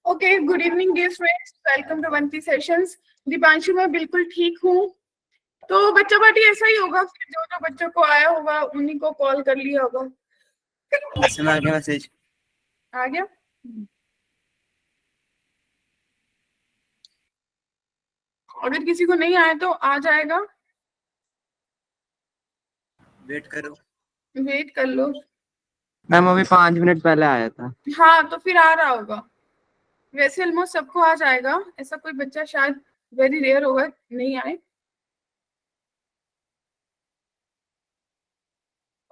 Okay, good evening dear friends, welcome to वंती sessions. Deepanshu, मैं बिल्कुल ठीक हूँ। तो बच्चा पार्टी ऐसा ही होगा, फिर जो जो बच्चों को आया होगा उन्हीं को कॉल कर लिया होगा। आ गया मैसेज। आ गया। अगर किसी को नहीं आया तो आ जाएगा। वेट करो, वेट कर लो। मैम अभी 5 मिनट पहले आया था। हाँ, तो फिर आ रहा होगा। वैसे ऑलमोस्ट सबको आ जाएगा, ऐसा कोई बच्चा शायद वेरी रेयर होगा नहीं आए।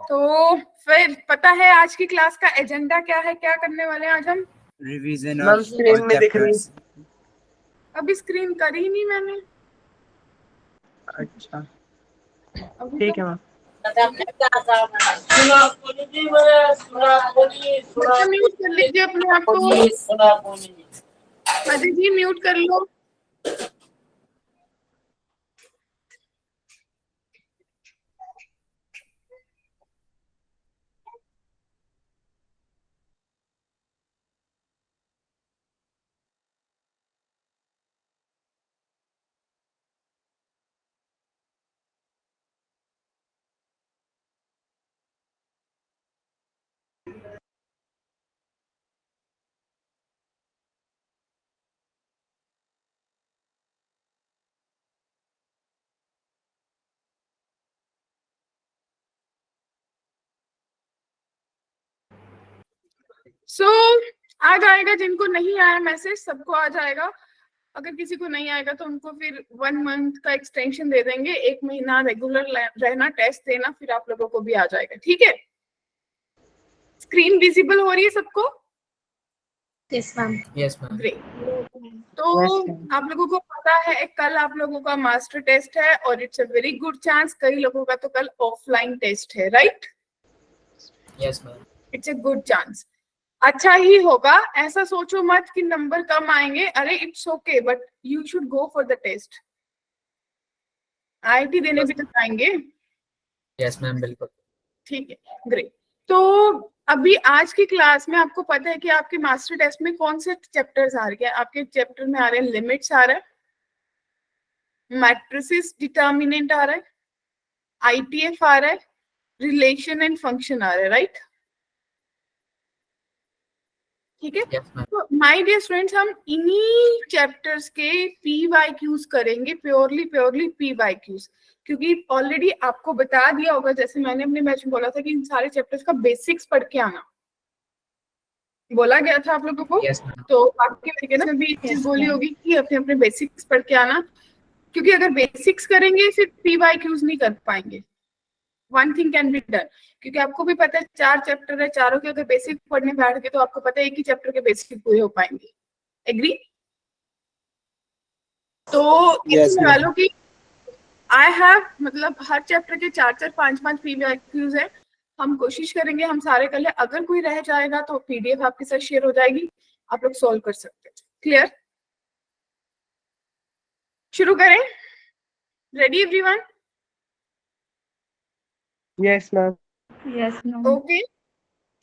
तो फिर पता है आज की क्लास का एजेंडा क्या है, क्या करने वाले हैं आज हम? रिवीजन मैम ऑफ स्क्रीन में दिख रही चैप्टर्स। अभी स्क्रीन करी नहीं मैंने। अच्छा अभी ठीक तो है मैम। बच्चा म्यूट कर लीजिए अपने आप को। अजय जी म्यूट कर लो। सो आ जाएगा, जिनको नहीं आया मैसेज सबको आ जाएगा। अगर किसी को नहीं आएगा तो उनको फिर 1 मंथ का एक्सटेंशन दे देंगे, 1 महीना रेगुलर रहना, टेस्ट देना, फिर आप लोगों को भी आ जाएगा। ठीक है, स्क्रीन विजिबल हो रही है सबको? Yes ma'am. Yes ma'am. Great. तो आप लोगों को पता है कल आप लोगों का मास्टर टेस्ट है और it's a very good chance कई लोगों का तो कल ऑफलाइन टेस्ट है, right? Yes ma'am. It's a good chance. अच्छा ही होगा, ऐसा सोचो मत कि नंबर कम आएंगे। अरे it's okay, but you should go for the test. IIT देने भी तो जाएंगे। यस मैम, बिल्कुल। ठीक है, ग्रेट। तो अभी आज की क्लास में आपको पता है कि आपके मास्टर टेस्ट में कौन से चैप्टर्स आ रहे हैं? आपके चैप्टर में आ रहे हैं लिमिट्स आ रहा है, मैट्रिसेस डिटर्मिनेंट आ रहा है, आईटीएफ आ रहा है, रिलेशन एंड फंक्शन आ रहा है, राइट? ठीक है। Yes ma'am. तो माय डियर स्टूडेंट्स, हम इन्हीं चैप्टर्स के पीवाईक्यूज करेंगे, प्योरली पीवाईक्यूज, क्योंकि ऑलरेडी आपको बता दिया होगा, जैसे मैंने अपने बैच में बोला था कि इन सारे चैप्टर्स का बेसिक्स पढ़ के आना, बोला गया था आप लोगों को। Yes ma'am. तो आपके वगैरह में भी एक चीज बोली होगी कि अपने अपने बेसिक्स पढ़ के आना, क्योंकि अगर बेसिक्स करेंगे फिर पीवाईक्यूज नहीं कर पाएंगे। One thing can be done, क्योंकि आपको भी पता है 4 चैप्टर है, चारों के अगर बेसिक पढ़ने बैठ गए तो आपको पता है एक ही चैप्टर के बेसिक पूरे हो पाएंगे। एग्री? तो Yes, इसमें ma'am. वालों की आई हैव, मतलब हर चैप्टर के 4-4 5-5 पीवाईक्यूज है। हम कोशिश करेंगे हम सारे कर ले। अगर कोई रह जाएगा तो पीडीएफ आपके साथ शेयर हो जाएगी, आप लोग सॉल्व कर सकते हैं। क्लियर? शुरू करें? Ready everyone? Yes, ma'am. Yes ma'am. Okay,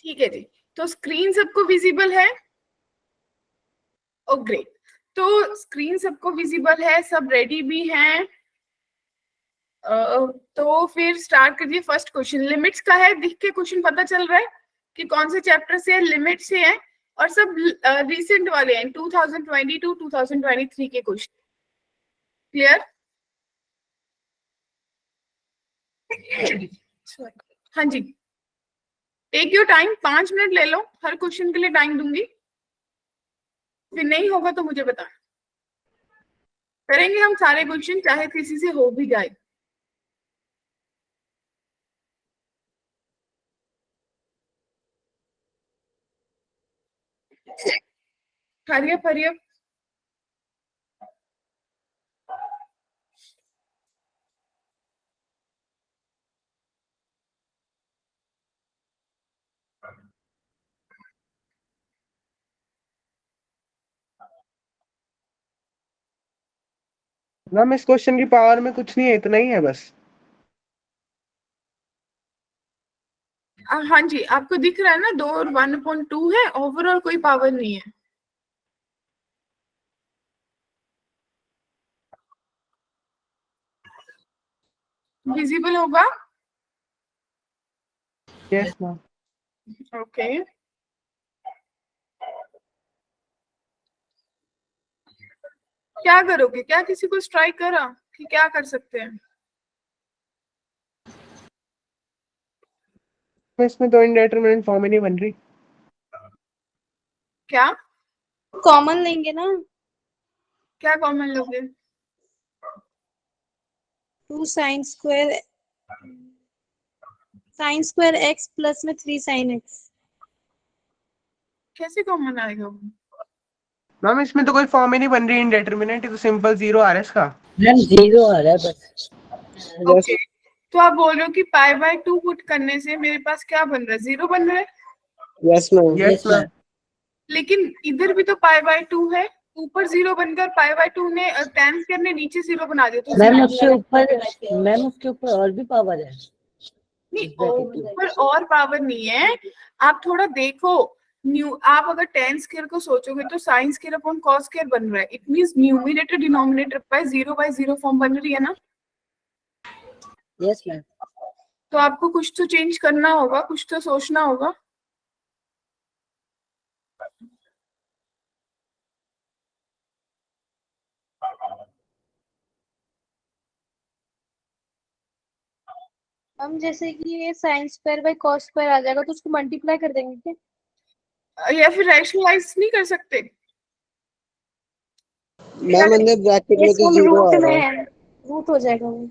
ठीक है जी। तो स्क्रीन सबको विजिबल है? ओ ग्रेट। तो स्क्रीन सबको विजिबल है, सब रेडी भी हैं। तो फिर स्टार्ट करिए। फर्स्ट क्वेश्चन लिमिट्स का है, दिख के क्वेश्चन पता चल रहा है कि कौन से चैप्टर से है, लिमिट से है, और सब रिसेंट वाले हैं, 2022 2023 के क्वेश्चन। क्लियर? हाँ जी, टेक योर टाइम, 5 मिनट ले लो, हर क्वेश्चन के लिए टाइम दूंगी। फिर नहीं होगा तो मुझे बताना, करेंगे हम सारे क्वेश्चन चाहे किसी से हो भी जाए। हरियप हरियप। मैम इस क्वेश्चन की पावर में कुछ नहीं है, इतना ही है बस। हाँ जी, आपको दिख रहा है ना, 2 और 1/2 है, ओवरऑल कोई पावर नहीं है। विजिबल होगा? Yes ma'am. ओके, क्या करोगे? क्या किसी को स्ट्राइक करा कि क्या कर सकते हैं? इसमें तो इंडेटरमिनेट फॉर्म ही नहीं बन रही। क्या कॉमन लेंगे ना, क्या कॉमन लोगे? 2 sin square x प्लस में 3 sin x। कैसे कॉमन आएगा वो? मैम इसमें तो कोई फॉर्म ही नहीं बन रही इंडेटरमिनेट, तो सिंपल जीरो आ रहा है इसका। मैम 0 आ रहा है बस। ओके, तो आप बोल रहे हो कि पाई बाय 2 पुट करने से मेरे पास क्या बन रहा है? 0 बन रहा है। Yes ma'am. Yes ma'am. लेकिन इधर भी तो पाई बाय 2 है, ऊपर 0 बनकर पाई बाय 2 ने tan स्क्वायर ने नीचे 0 बना दिया, तो मैम उसके ऊपर और भी पावर है। नहीं, ऊपर और पावर नहीं है। आप थोड़ा देखो, आप अगर tan स्क्वायर को सोचोगे तो sin square upon cos square बन रहा है। It means numerator denominator by 0 form बन रही है ना। Yes ma'am. तो आपको कुछ तो चेंज करना होगा, कुछ तो सोचना होगा। हम जैसे कि ये sin square by cos square आ जाएगा तो उसको मल्टीप्लाई कर देंगे क्या? या फिर रैशनलाइज नहीं कर सकते? मैम अंदर ब्रैकेट में तो जीरो आ रूट रहा में है। है, रूट हो जाएगा वो।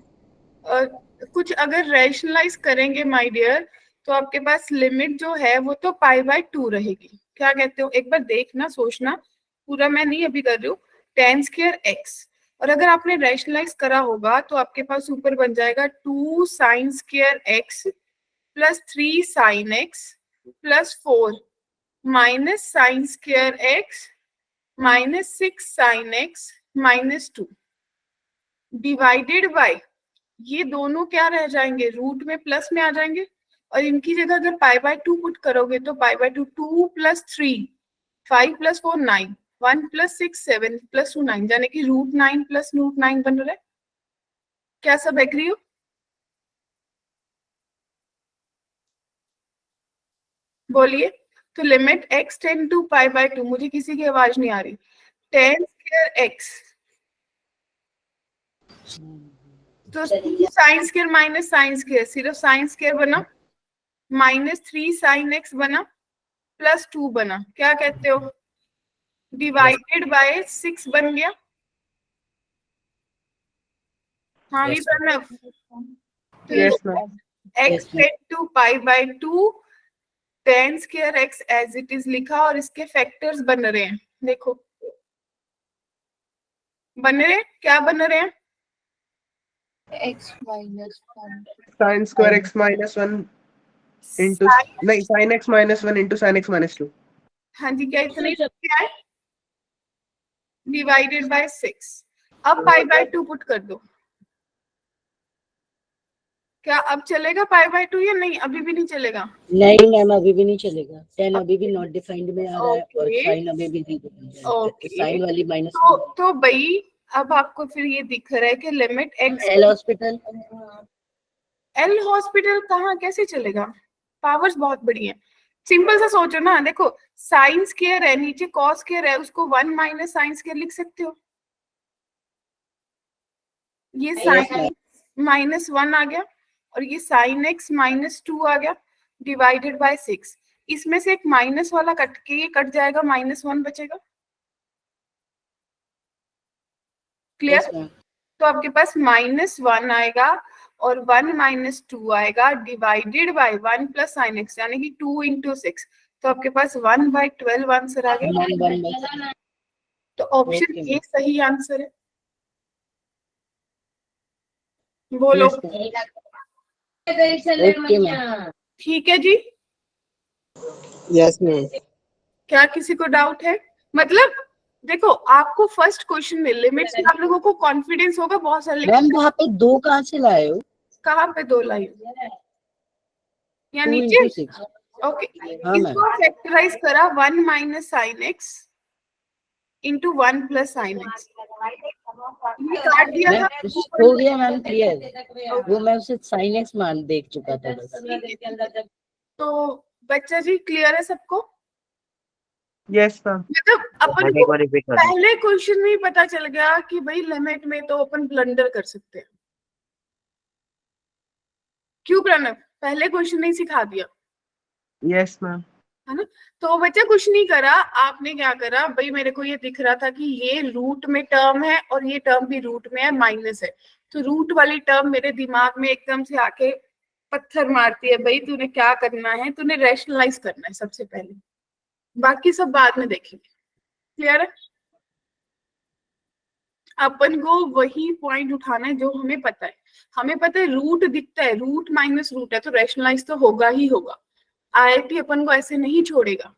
कुछ अगर रैशनलाइज करेंगे माय डियर, तो आपके पास लिमिट जो है वो तो पाई बाय 2 रहेगी। क्या कहते हो? एक बार देखना, सोचना, पूरा मैं नहीं अभी कर रही हूँ। tan स्क्वायर x, और अगर आपने रैशनलाइज करा होगा तो आपके पास ऊपर बन जाएगा 2 sin square x plus 3 sin x plus 4 minus sin square x minus 6 sin x minus 2 divided by, ये दोनों क्या रह जाएंगे? रूट में प्लस में आ जाएंगे। और इनकी जगह अगर पाई बाय 2 पुट करोगे तो पाई by 2 2 plus 3 5 plus 4 9 1 plus 6 7 plus 2 9, यानी कि रूट 9 प्लस रूट 9 बन रहा है। क्या सब एग्री हो? बोलिए। तो limit x tend to pi by 2, मुझे किसी की आवाज नहीं आ रही। tan स्क्वायर x, तो sine square minus sine square, सिर्फ साइन स्क्वायर बना, माइनस 3 साइन x बना, प्लस 2 बना। क्या कहते हो? डिवाइडेड बाय 6 बन गया। हाँ Yes, ये Pranav, yes ma'am. x tend to pi by 2 tan square x as it is लिखा, और इसके फैक्टर्स बन रहे हैं। देखो बन रहे हैं, क्या बन रहे हैं? x minus 1 sin square x minus 1 into, नहीं sin x minus 1 into sin x minus 2। हाँ जी, क्या इतना ही क्या है? Divided by 6। अब पाई बाय 2 पुट कर दो। क्या अब चलेगा पाई बाय 2 या नहीं? अभी भी नहीं चलेगा। नहीं मैम अभी भी नहीं चलेगा। 10 अभी भी नॉट डिफाइंड में आ रहा है और Okay. साइन अभी भी नहीं डिफाइंड है। ओके, साइन वाली माइनस तो भाई अब आपको फिर ये दिख रहा है कि limit x L hospital. L hospital कहाँ, कैसे चलेगा? पावर्स बहुत बड़ी हैं। सिंपल सा सोचो ना, देखो साइन स्क्वायर है, नीचे कॉस स्क्वायर है, उसको 1 माइनस साइन स्क्वायर लिख सकते हो। ये साइन माइनस 1 आ गया, और ये साइन x माइनस 2 आ गया, डिवाइडेड बाय 6। इसमें से एक माइनस वाला कट के ये कट जाएगा, -1 बचेगा। क्लियर? तो आपके पास -1 आएगा और 1 माइनस 2 आएगा, divided by 1 plus sine x, यानी कि 2 इंटू 6। तो आपके पास 1/12 आंसर आ गया। तो ऑप्शन ए सही आंसर है। बोलो। ठीक है जी। Yes ma'am. क्या किसी को डाउट है? मतलब देखो, आपको फर्स्ट क्वेश्चन में लिमिट से आप लोगों को कॉन्फिडेंस होगा बहुत सारे, मैम वहाँ पे 2 कहाँ से लाए हो? कहाँ पे 2 लाई? या 2 नीचे? into 6। ओके, हाँ, इसको फैक्टराइज करा 1 minus sine x into 1 plus sine x. ये काट दिया मैम था। हो गया मैम क्लियर, वो मैं उसे साइन एक्स मान देख चुका था बस। तो बच्चा जी क्लियर है सबको? Yes ma'am. मतलब अपन को पहले क्वेश्चन में ही पता चल गया कि भाई लिमिट में तो अपन ब्लंडर कर सकते हैं। क्यों प्रणव, पहले क्वेश्चन नहीं सिखा दिया? Yes ma'am. है ना? तो बच्चा कुछ नहीं करा, आपने क्या करा भाई, मेरे को ये दिख रहा था कि ये रूट में टर्म है और ये टर्म भी रूट में है, माइनस है, तो रूट वाली टर्म मेरे दिमाग में एकदम से आके पत्थर मारती है, भाई तूने क्या करना है, तूने रैशनलाइज करना है सबसे पहले, बाकी सब बाद में देखेंगे। क्लियर है? अपन को वही पॉइंट उठाना है जो हमें पता है। हमें पता है रूट दिखता है, रूट माइनस रूट है, तो रैशनलाइज तो होगा ही होगा। आईआईटी अपन को ऐसे नहीं छोड़ेगा,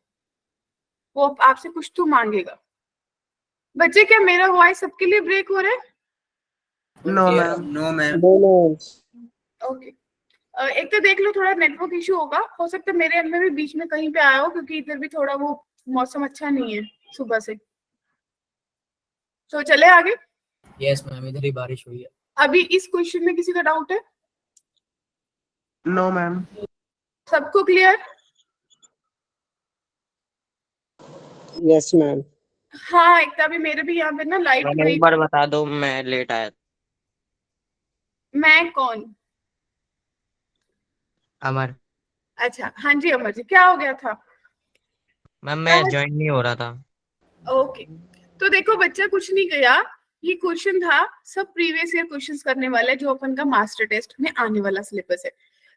वो आपसे कुछ तो मांगेगा। बच्चे क्या मेरा वॉइस सबके लिए ब्रेक हो रहा है? No ma'am. No ma'am. Okay. एक तो देख लो थोड़ा नेटवर्क इशू होगा, हो सकता है मेरे एंड में भी बीच में कहीं पे आया हो, क्योंकि इधर भी थोड़ा वो मौसम अच्छा नहीं है सुबह से। तो चले आगे। यस मैम, इधर ही बारिश हुई है। अभी इस क्वेश्चन में किसी का डाउट है? No ma'am. सबको क्लियर? Yes ma'am. हाँ, एकता भी, मेरे भी यहाँ पे ना लाइट मैम गई। एक बार बता दो, मैं लेट आया। मैं कौन? अमर। अच्छा, हाँ जी अमर जी, क्या हो गया था? मैम मैं ज्वाइन नहीं हो रहा था। ओके, तो देखो बच्चा कुछ नहीं गया, ये क्वेश्चन था, सब प्रीवियस ईयर क्वेश्चंस करने वाला है जो अपन का मास्टर टेस्ट में आने वाला सिलेबस है।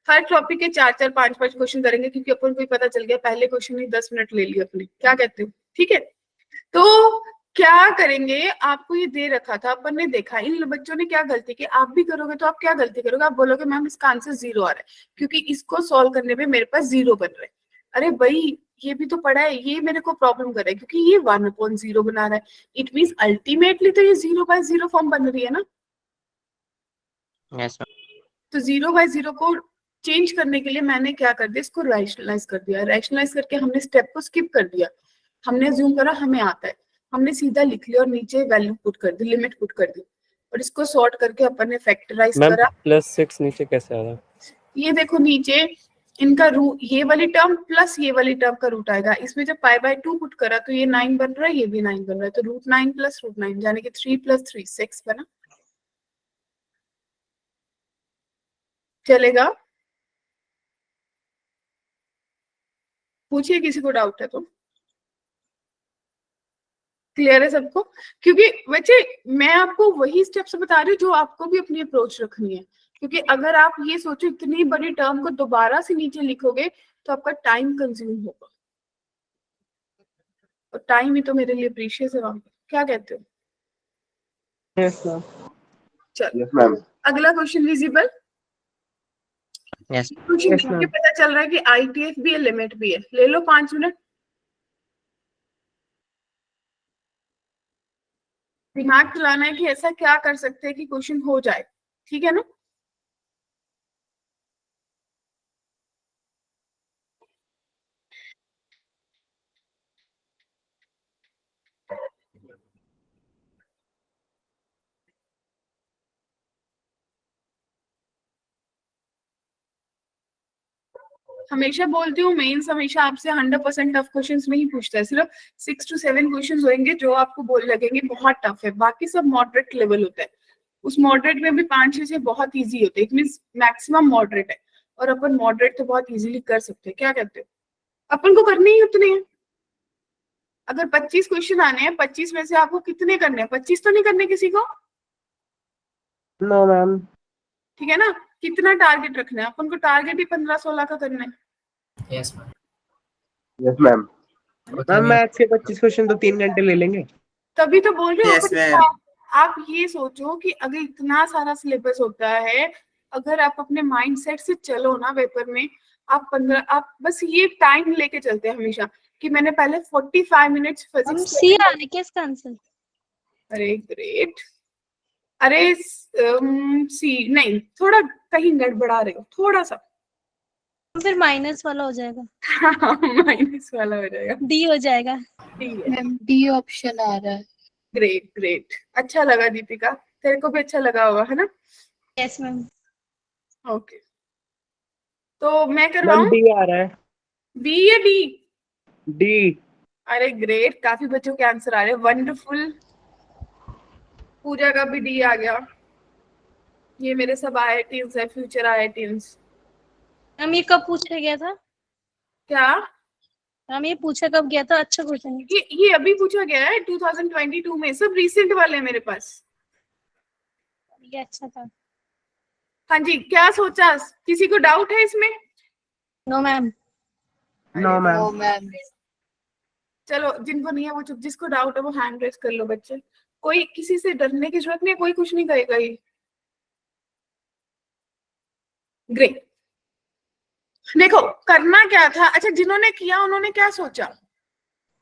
हर टॉपिक के 4-4 5-5 क्वेश्चन करेंगे, क्योंकि अपन को ही पता चल गया पहले क्वेश्चन ही 10 मिनट ले लिए अपने। क्या कहते हो? ठीक है, तो क्या करेंगे, आपको ये दे रखा था, अपन ने देखा इन बच्चों ने क्या गलती की, आप भी करोगे तो आप क्या गलती करोगे, आप बोलोगे मैम इसका आंसर 0 आ रहा है क्योंकि इसको सॉल्व करने में मेरे पास 0 बन रहा है। अरे भाई ये भी तो पढ़ा है, ये मेरे को प्रॉब्लम कर रहा है क्योंकि ये 1/0 बना रहा है, इट मींस अल्टीमेटली तो ये 0/0 फॉर्म बन रही है ना। यस तो 0/0 को चेंज करने के लिए मैंने क्या कर दिया, इसको रैशनलाइज कर दिया। रैशनलाइज करके हमने स्टेप को स्किप कर दिया, हमने अज्यूम करा हमें आता है, हमने सीधा लिख लिया और नीचे वैल्यू पुट कर दी, लिमिट पुट कर दी, और इसको सॉर्ट करके अपन ने फैक्टराइज करा। +6 नीचे कैसे आ रहा है? ये देखो नीचे इनका रूट, ये वाली टर्म प्लस ये वाली टर्म का रूट आएगा, इसमें जब π/2 पुट करा तो ये 9 बन रहा है, ये भी 9 बन रहा है, तो √9 + √9 यानी कि 3 + 3 6 बना। चलेगा? पूछिए किसी को डाउट है तो। क्लियर है सबको? क्योंकि बच्चे मैं आपको वही स्टेप्स बता रही हूँ जो आपको भी अपनी अप्रोच रखनी है, क्योंकि अगर आप ये सोचो इतनी बड़ी टर्म को दोबारा से नीचे लिखोगे तो आपका टाइम कंज्यूम होगा, और टाइम ही तो मेरे लिए प्रीशियस है वहां पर। क्या कहते हो? Yes ma'am. चलो यस मैम। अगला question visible. Yes question Yes, देख के ma'am. पता चल रहा है कि ITF भी है, लिमिट भी है। ले लो 5 मिनट, दिमाग चलाना है कि ऐसा क्या कर सकते हैं कि क्वेश्चन हो जाए। ठीक है ना? हमेशा बोलती हूँ मेंस हमेशा आपसे 100% टफ क्वेश्चंस नहीं पूछता है, सिर्फ 6 to 7 क्वेश्चंस होंगे जो आपको बोल लगेंगे बहुत टफ है, बाकी सब मॉडरेट लेवल होता है। उस मॉडरेट में भी 5-6 से बहुत इजी होते हैं, इट मींस मैक्सिमम मॉडरेट है, और अपन मॉडरेट तो बहुत इजीली कर सकते हैं। क्या कहते हो? अपन को करने ही उतने हैं। अगर 25 क्वेश्चन आने हैं, 25 में से आपको कितने करने हैं? 25 तो नहीं करने किसी को, नो मैम। ठीक है ना? कितना टारगेट रखना है अपन को? टारगेट ही 15-16 का करना है। Yes ma'am. Yes ma'am. Ma'am maths के 25 क्वेश्चन तो 3 घंटे ले लेंगे। तभी तो बोल रही हूँ Yes, अपन ma'am. आप ये सोचो कि अगर इतना सारा सिलेबस होता है, अगर आप अपने माइंडसेट से चलो ना पेपर में, आप बस ये टाइम लेके चलते हैं हमेशा कि मैंने पहले 45 मिनट्स हम फिजिक्स। सी आ रहा है क्या इसका आंसर? अरे ग्रेट। अरे सी नहीं, थोड़ा कहीं गड़बड़ा रहे हो थोड़ा सा। फिर माइनस वाला हो जाएगा, माइनस वाला हो जाएगा, डी हो जाएगा। ठीक है। मैम डी ऑप्शन आ रहा है। ग्रेट ग्रेट, अच्छा लगा दीपिका, तेरे को भी अच्छा लगा होगा है ना? Yes ma'am. ओके, तो मैं मैम करवाऊं? डी आ रहा है, बी या डी? डी। अरे ग्रेट, काफी बच्चों के आंसर आ रहे हैं, वंडरफुल। पूजा का भी डी आ गया। ये मेरे सब IITs है, फ्यूचर IITs। मैम ये कब पूछा गया था? क्या? मैम ये पूछा कब गया था? अच्छा क्वेश्चन है। ये अभी पूछा गया है 2022 में, सब रिसेंट वाले हैं मेरे पास। ये अच्छा था। हाँ जी, क्या सोचा? किसी को डाउट है इसमें? No ma'am. No ma'am. No ma'am. चलो, जिनको नहीं है वो चुप, जिसको डाउट है वो हैंड रेस कर लो बच्चे। कोई किसी से डरने की जरूरत नहीं है, कोई कुछ नहीं कहेगा ये। ग्रेट। देखो करना क्या था, अच्छा जिन्होंने किया उन्होंने क्या सोचा?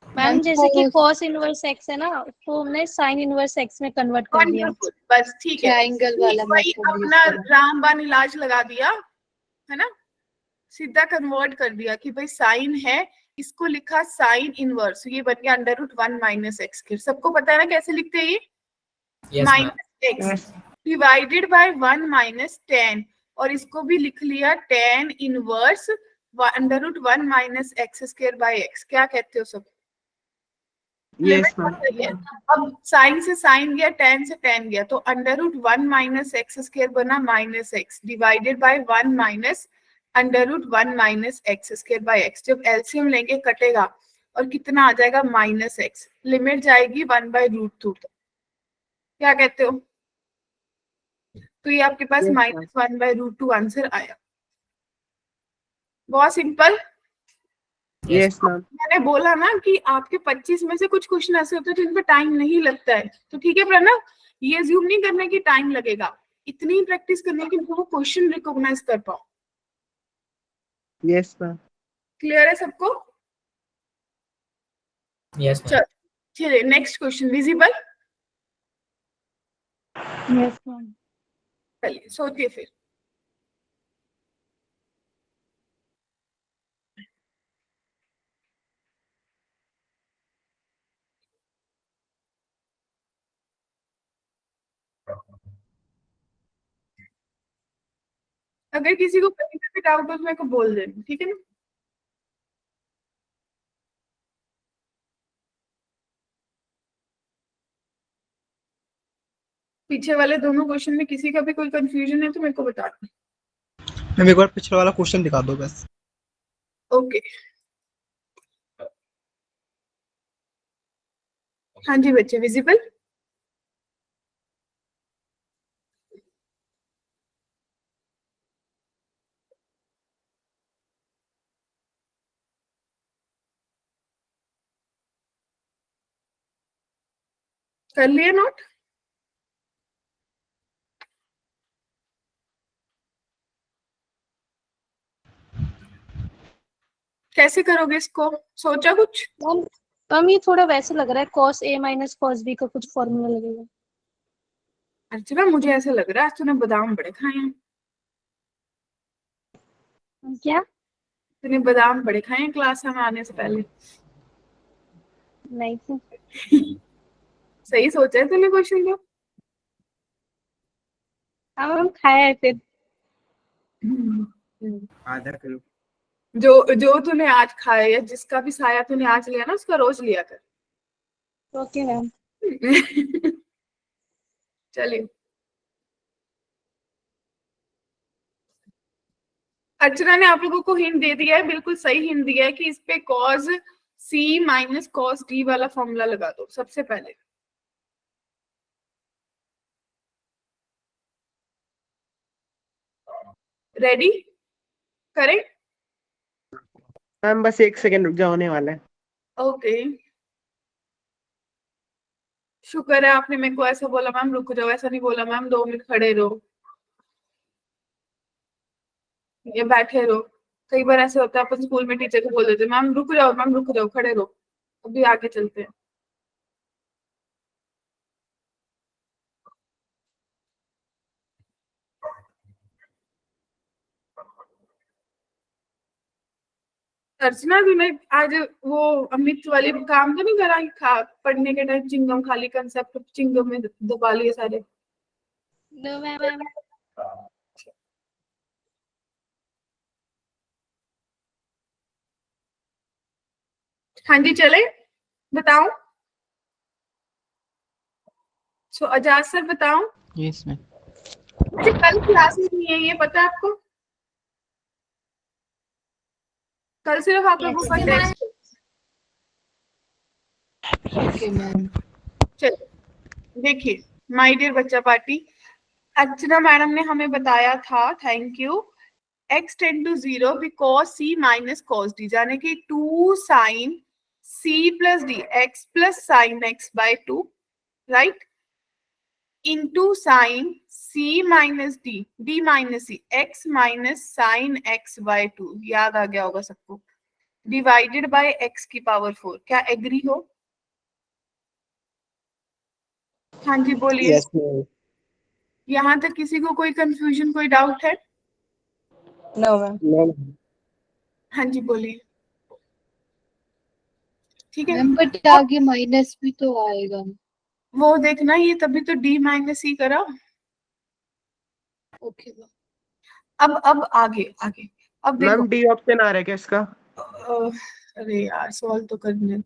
मैम जैसे कि cos इनवर्स x है ना, तो हमने sin इनवर्स x में कन्वर्ट कर दिया। Wonderful, बस ठीक है, ट्रायंगल वाला वही मेथड यूज अपना करा। रामबाण इलाज लगा दिया है ना, सीधा कन्वर्ट कर दिया कि भाई साइन है, इसको लिखा साइन इनवर्स, ये बन गया √1 माइनस एक्स। सबको पता है ना कैसे लिखते हैं ये? Yes ma'am. Minus x yes divided by 1 minus 10, और इसको भी लिख लिया tan inverse √1 minus x square by x. क्या कहते हो सब? Limit yes ma'am. पता ही है। अब साइन से साइन गया, tan से tan गया, तो √1 माइनस एक्स स्क्वायर बना minus x divided by 1 minus √1 minus x square by x. जब एलसीएम लेंगे कटेगा और कितना आ जाएगा? Minus x. लिमिट जाएगी 1/√2 तक। क्या कहते हो? तो ये आपके पास यस मैम। -1/√2 आंसर आया। बहुत सिंपल। Yes ma'am. मैंने बोला ना कि आपके 25 में से कुछ क्वेश्चन ऐसे होते हैं जिन पे टाइम नहीं लगता है, तो ठीक है प्रणव, ये अज्यूम नहीं करना कि टाइम लगेगा, इतनी प्रैक्टिस करने की वो क्वेश्चन रिकॉग्नाइज कर पाओ। Yes ma'am. क्लियर है सबको? Yes ma'am. चल चलिए next question. Visible? Yes ma'am. चलिए सोचिए फिर। अगर किसी को कहीं पे भी डाउट हो तो मेरे को बोल देना, ठीक है ना? पीछे वाले दोनों क्वेश्चन में किसी का भी कोई कंफ्यूजन है तो मेरे को बता दो। मैम एक बार पिछले वाला क्वेश्चन दिखा दो बस। ओके, हाँ जी बच्चे, विजिबल? कर लिए नोट? कैसे करोगे इसको, सोचा कुछ? मैम ये थोड़ा वैसे लग रहा है, cos a minus cos b का कुछ फॉर्मूला लगेगा। अर्चना मुझे ऐसा लग रहा है आज तूने बादाम बड़े खाए हैं। क्या? तूने बादाम बड़े खाए हैं क्लास में आने से पहले। नहीं थी। सही सोचा है तूने क्वेश्चन को। हाँ मैम खाया है फिर। आधा किलो। जो जो तूने आज खाया या जिसका भी साया तूने आज लिया ना, उसका रोज लिया कर। Okay ma'am. चलिए, अर्चना ने आप लोगों को हिंट दे दिया है, बिल्कुल सही हिंट दिया है कि इस पे cos c minus cos d वाला फॉर्मूला लगा दो सबसे पहले। रेडी? करें? मैम बस 1 सेकेंड रुक जाओ, होने वाला है। ओके, शुक्र है आपने मेरे को ऐसा बोला मैम रुक जाओ, ऐसा नहीं बोला मैम 2 मिनट खड़े रहो या बैठे रहो। कई बार ऐसे होता है अपन स्कूल में टीचर को बोल देते मैम रुक जाओ, मैम रुक जाओ, खड़े रहो। अभी आगे चलते हैं। अर्चना तूने आज वो अमित वाली काम तो नहीं करा कि पढ़ने के टाइम चिंगम खाली कंसेप्ट चिंगम में दबा लिए सारे? No ma'am. हाँ जी चले बताओ। सो आजाद सर बताओ। Yes ma'am. अच्छा कल क्लासेस नहीं है ये पता है आपको? कल सिर्फ आप लोगों का टेस्ट। Okay ma'am. चलो देखिए माय डियर बच्चा पार्टी, अर्चना मैडम ने हमें बताया था, thank you, x tend to 0 because c minus cos D, यानी कि 2 sine c plus D x plus sine x by 2 right into sine c minus D d minus c x minus sine x by 2, याद आ गया होगा सबको, divided by x की power 4। क्या agree हो? हाँ जी बोलिए। Yes ma'am. यहाँ तक किसी को कोई कंफ्यूजन कोई डाउट है? No ma'am. मैम हाँ जी बोलिए। ठीक है मैम बट आगे माइनस भी तो आएगा। वो देखना, ये तभी तो d माइनस c करा। ओके अब आगे आगे अब देखो। मैम डी ऑप्शन आ रहा है क्या इसका? अरे यार सॉल्व तो करने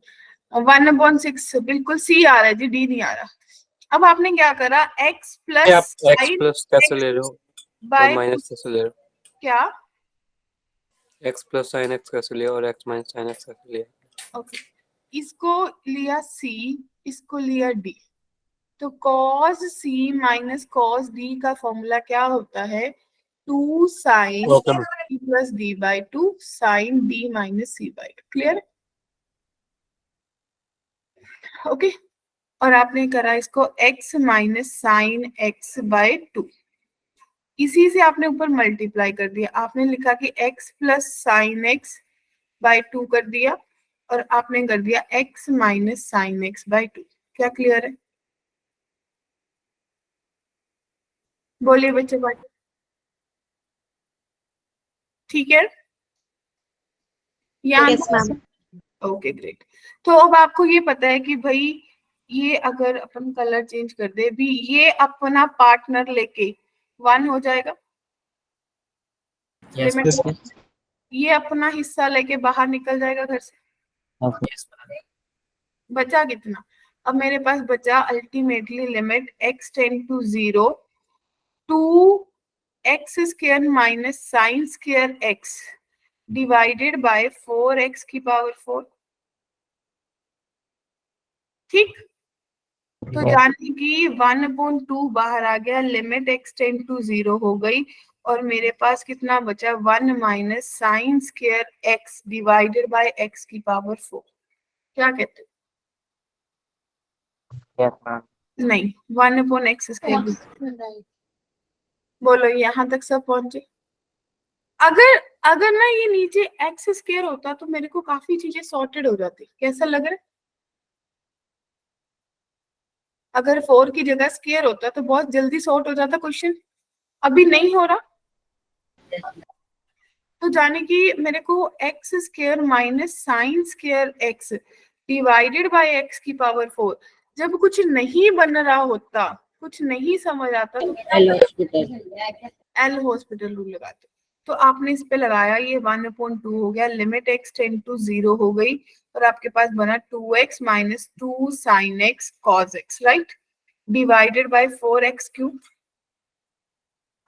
1/6 बिल्कुल c आ रहा है जी, d नहीं आ रहा। अब आपने क्या करा, x आप प्लस x प्लस कैसे ले रहे हो और बाय माइनस कैसे ले रहे क्या? हो? x प्लस साइन x कैसे लिया और x माइनस साइन x कैसे लिया? ओके इसको लिया c, इसको लिया d, तो cos c minus cos d का फॉर्मूला क्या होता है? 2 sine okay ma'am. c plus d by 2 sine d minus c by 2। Clear? Okay और आपने करा इसको x minus sine x by 2, इसी से आपने ऊपर मल्टीप्लाई कर दिया, आपने लिखा कि x plus sine x by 2 कर दिया और आपने कर दिया x minus sine x by 2। क्या क्लियर है? बोलिए बच्चे बात। ठीक है यहाँ यस मैम। Okay great. तो अब आपको ये पता है कि भाई ये अगर अपन कलर चेंज कर दे भी, ये अपना पार्टनर लेके 1 हो जाएगा। Yes, Limit यस हो- ये अपना हिस्सा लेके बाहर निकल जाएगा घर से। yes, ma'am. बचा कितना? अब मेरे पास बचा ultimately limit x tend to 0 to x square minus sine square x divided by 4x की पावर 4। ठीक, तो जाने की 1/2 बाहर आ गया, लिमिट x टेंड टू 0 हो गई और मेरे पास कितना बचा 1 minus sine square x divided by x की पावर 4। क्या कहते यस मैम। हो? नहीं 1/x स्क्वायर। राइट। बोलो यहाँ तक सब पहुंचे? अगर अगर ना ये नीचे x स्क्वायर होता तो मेरे को काफी चीजें सॉर्टेड हो जाती। कैसा लग रहा है? अगर 4 की जगह स्क्वायर होता तो बहुत जल्दी सॉर्ट हो जाता क्वेश्चन, अभी नहीं हो रहा। तो जाने कि मेरे को x square minus sine square x divided by x की पावर 4, जब कुछ नहीं बन रहा होता, कुछ नहीं समझ आता तो L hospital. L hospital rule लगाते। तो आपने इस पे लगाया, ये 1/2 हो गया, लिमिट x टेंड टू 0 हो गई और आपके पास बना 2x minus 2 sine x cos x right divided by 4x cube.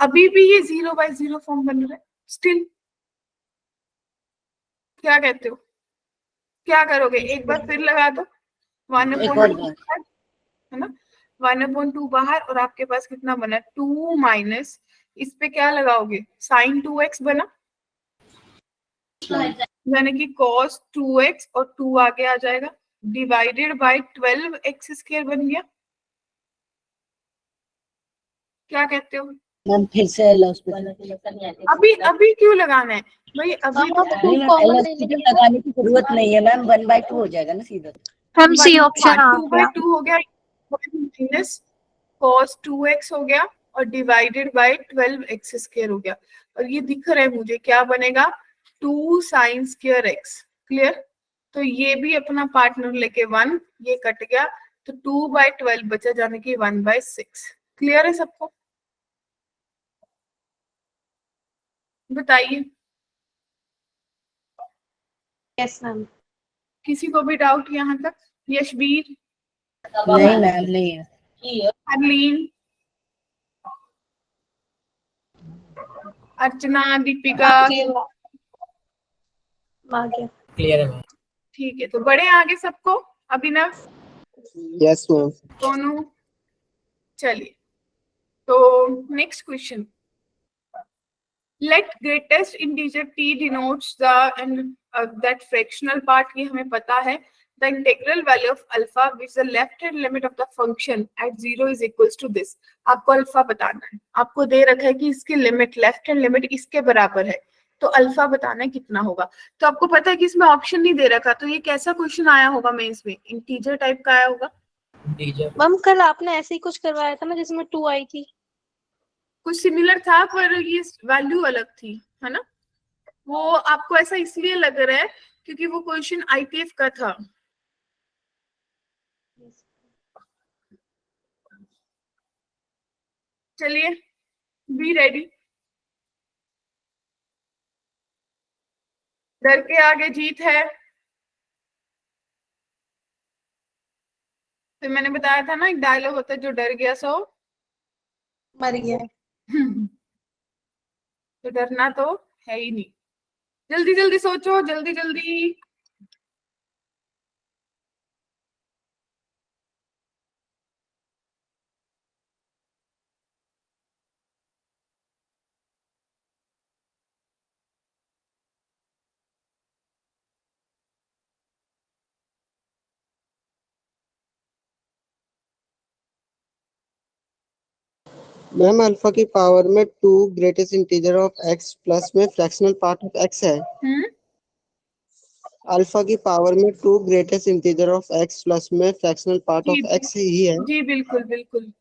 अभी भी ये 0/0 फॉर्म बन रहा है स्टिल। क्या कहते हो? क्या करोगे? एक बार फिर लगा दो, एक और बार। है ना, 1/2 बाहर और आपके पास कितना बना 2 माइनस, इस पे क्या लगाओगे? साइन 2x बना, यानी कि cos 2x और 2 आगे आ जाएगा डिवाइडेड बाय 12x स्क्वायर बन गया। क्या कहते हो? मैम फिर से एल हॉस्पिटल। अभी अभी क्यों लगाना है भाई? अभी हम तो नहीं मैम, एल हॉस्पिटल लगाने की जरूरत नहीं है मैम, 1/2 हो जाएगा ना सीधा। हम सी ऑप्शन आ 2/2 हो गया माइनस cos 2x हो गया और डिवाइडेड बाय 12x स्क्वायर हो गया और ये दिख रहा है मुझे क्या बनेगा 2 साइन स्क्वायर एक्स। क्लियर? तो ये भी अपना पार्टनर लेके 1, ये कट गया, तो 2/12 बचा, जाने की 1/6। क्लियर है सबको? बताइए, यस मैम। किसी को भी डाउट यहाँ तक? यशवीर, नहीं मैम, नहीं है। हरलीन, अर्चना, दीपिका? क्लियर है मैम। ठीक है, तो बड़े आगे सबको? अभिनव, Yes, ma'am. दोनों? चलिए, तो next question. Let greatest integer t denotes the and that fractional part, ये हमें पता है। The integral value of alpha which the left hand limit of the function at 0 is equals to this। आपको alpha बताना है, आपको दे रखा है कि इसकी लिमिट, लेफ्ट हैंड लिमिट इसके बराबर है, तो अल्फा बताना है कितना होगा। तो आपको पता है कि इसमें ऑप्शन नहीं दे रखा, तो ये कैसा क्वेश्चन आया होगा मेंस में? इंटीजर टाइप का आया होगा। इंटीजर। मैम कल आपने ऐसे ही कुछ करवाया था ना जिसमें 2 आई थी। कुछ सिमिलर था, पर ये वैल्यू अलग थी, है ना? वो आपको ऐसा इसलिए लग रहा है क्योंकि वो क्वेश्चन आईटीएफ का था। चलिए, बी रेडी। डर के आगे जीत है। तो मैंने बताया था ना, एक डायलॉग होता है, जो डर गया सो मर गया। तो डरना तो है ही नहीं। जल्दी जल्दी सोचो, जल्दी जल्दी। मैम अल्फा की पावर में 2 greatest integer of x plus में फ्रैक्शनल पार्ट ऑफ x है। अल्फा की पावर में 2 greatest integer of x plus में फ्रैक्शनल पार्ट जी ऑफ x ही है। जी, बिल्कुल बिल्कुल।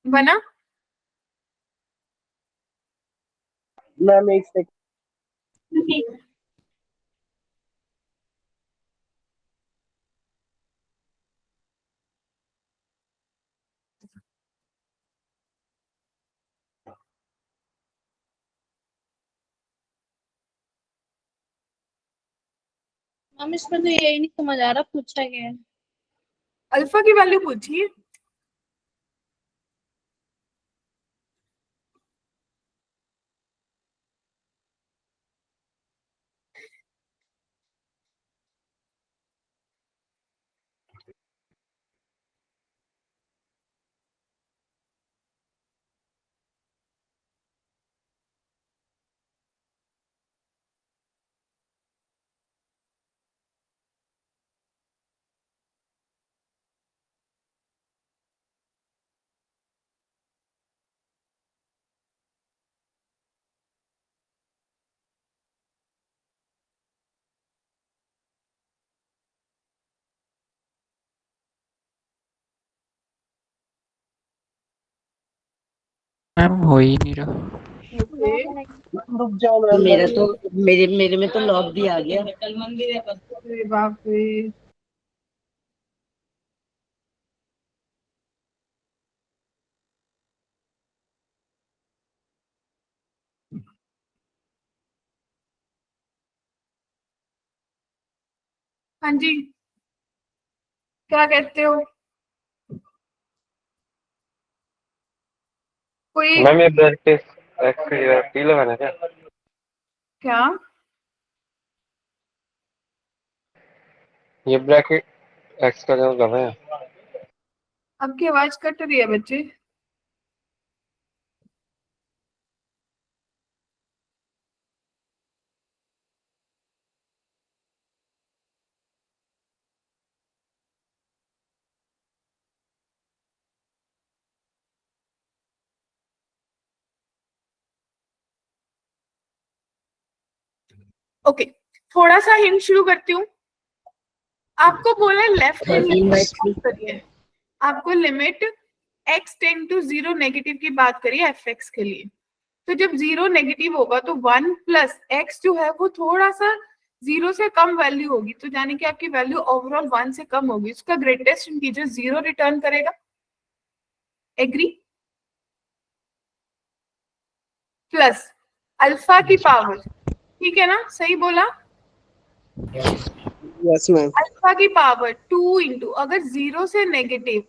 बना? मैम एक सेकंड। मैम इसमें तो यही नहीं समझ आ रहा पूछा गया है। अल्फा की वैल्यू पूछिए। मैम हो ही नहीं रहा। रुक जाओ मैम। मेरा तो मेरे मेरे में तो लॉक भी आ गया। अरे बाप रे। हाँ जी, क्या कहते हो? कोई मैम ये ब्लड टेस्ट टी लगाना है क्या? क्या? ये ब्रैकेट एक्स का जो गवा है आपकी आवाज कट रही है बच्चे। ओके, थोड़ा सा हिंट शुरू करती हूँ। आपको बोला लेफ्ट हैंड 13/3 करिए, आपको limit x tend to 0 negative की बात करिए fx के लिए। तो जब 0 नेगेटिव होगा तो 1 प्लस x जो है वो थोड़ा सा 0 से कम वैल्यू होगी, तो यानी कि आपकी वैल्यू ओवरऑल 1 से कम होगी, उसका ग्रेटेस्ट इंटीजर 0 रिटर्न करेगा। एग्री? प्लस अल्फा की पावर, ठीक है ना, सही बोला? Yes ma'am. अल्फा की पावर 2 इंटू, अगर 0 से नेगेटिव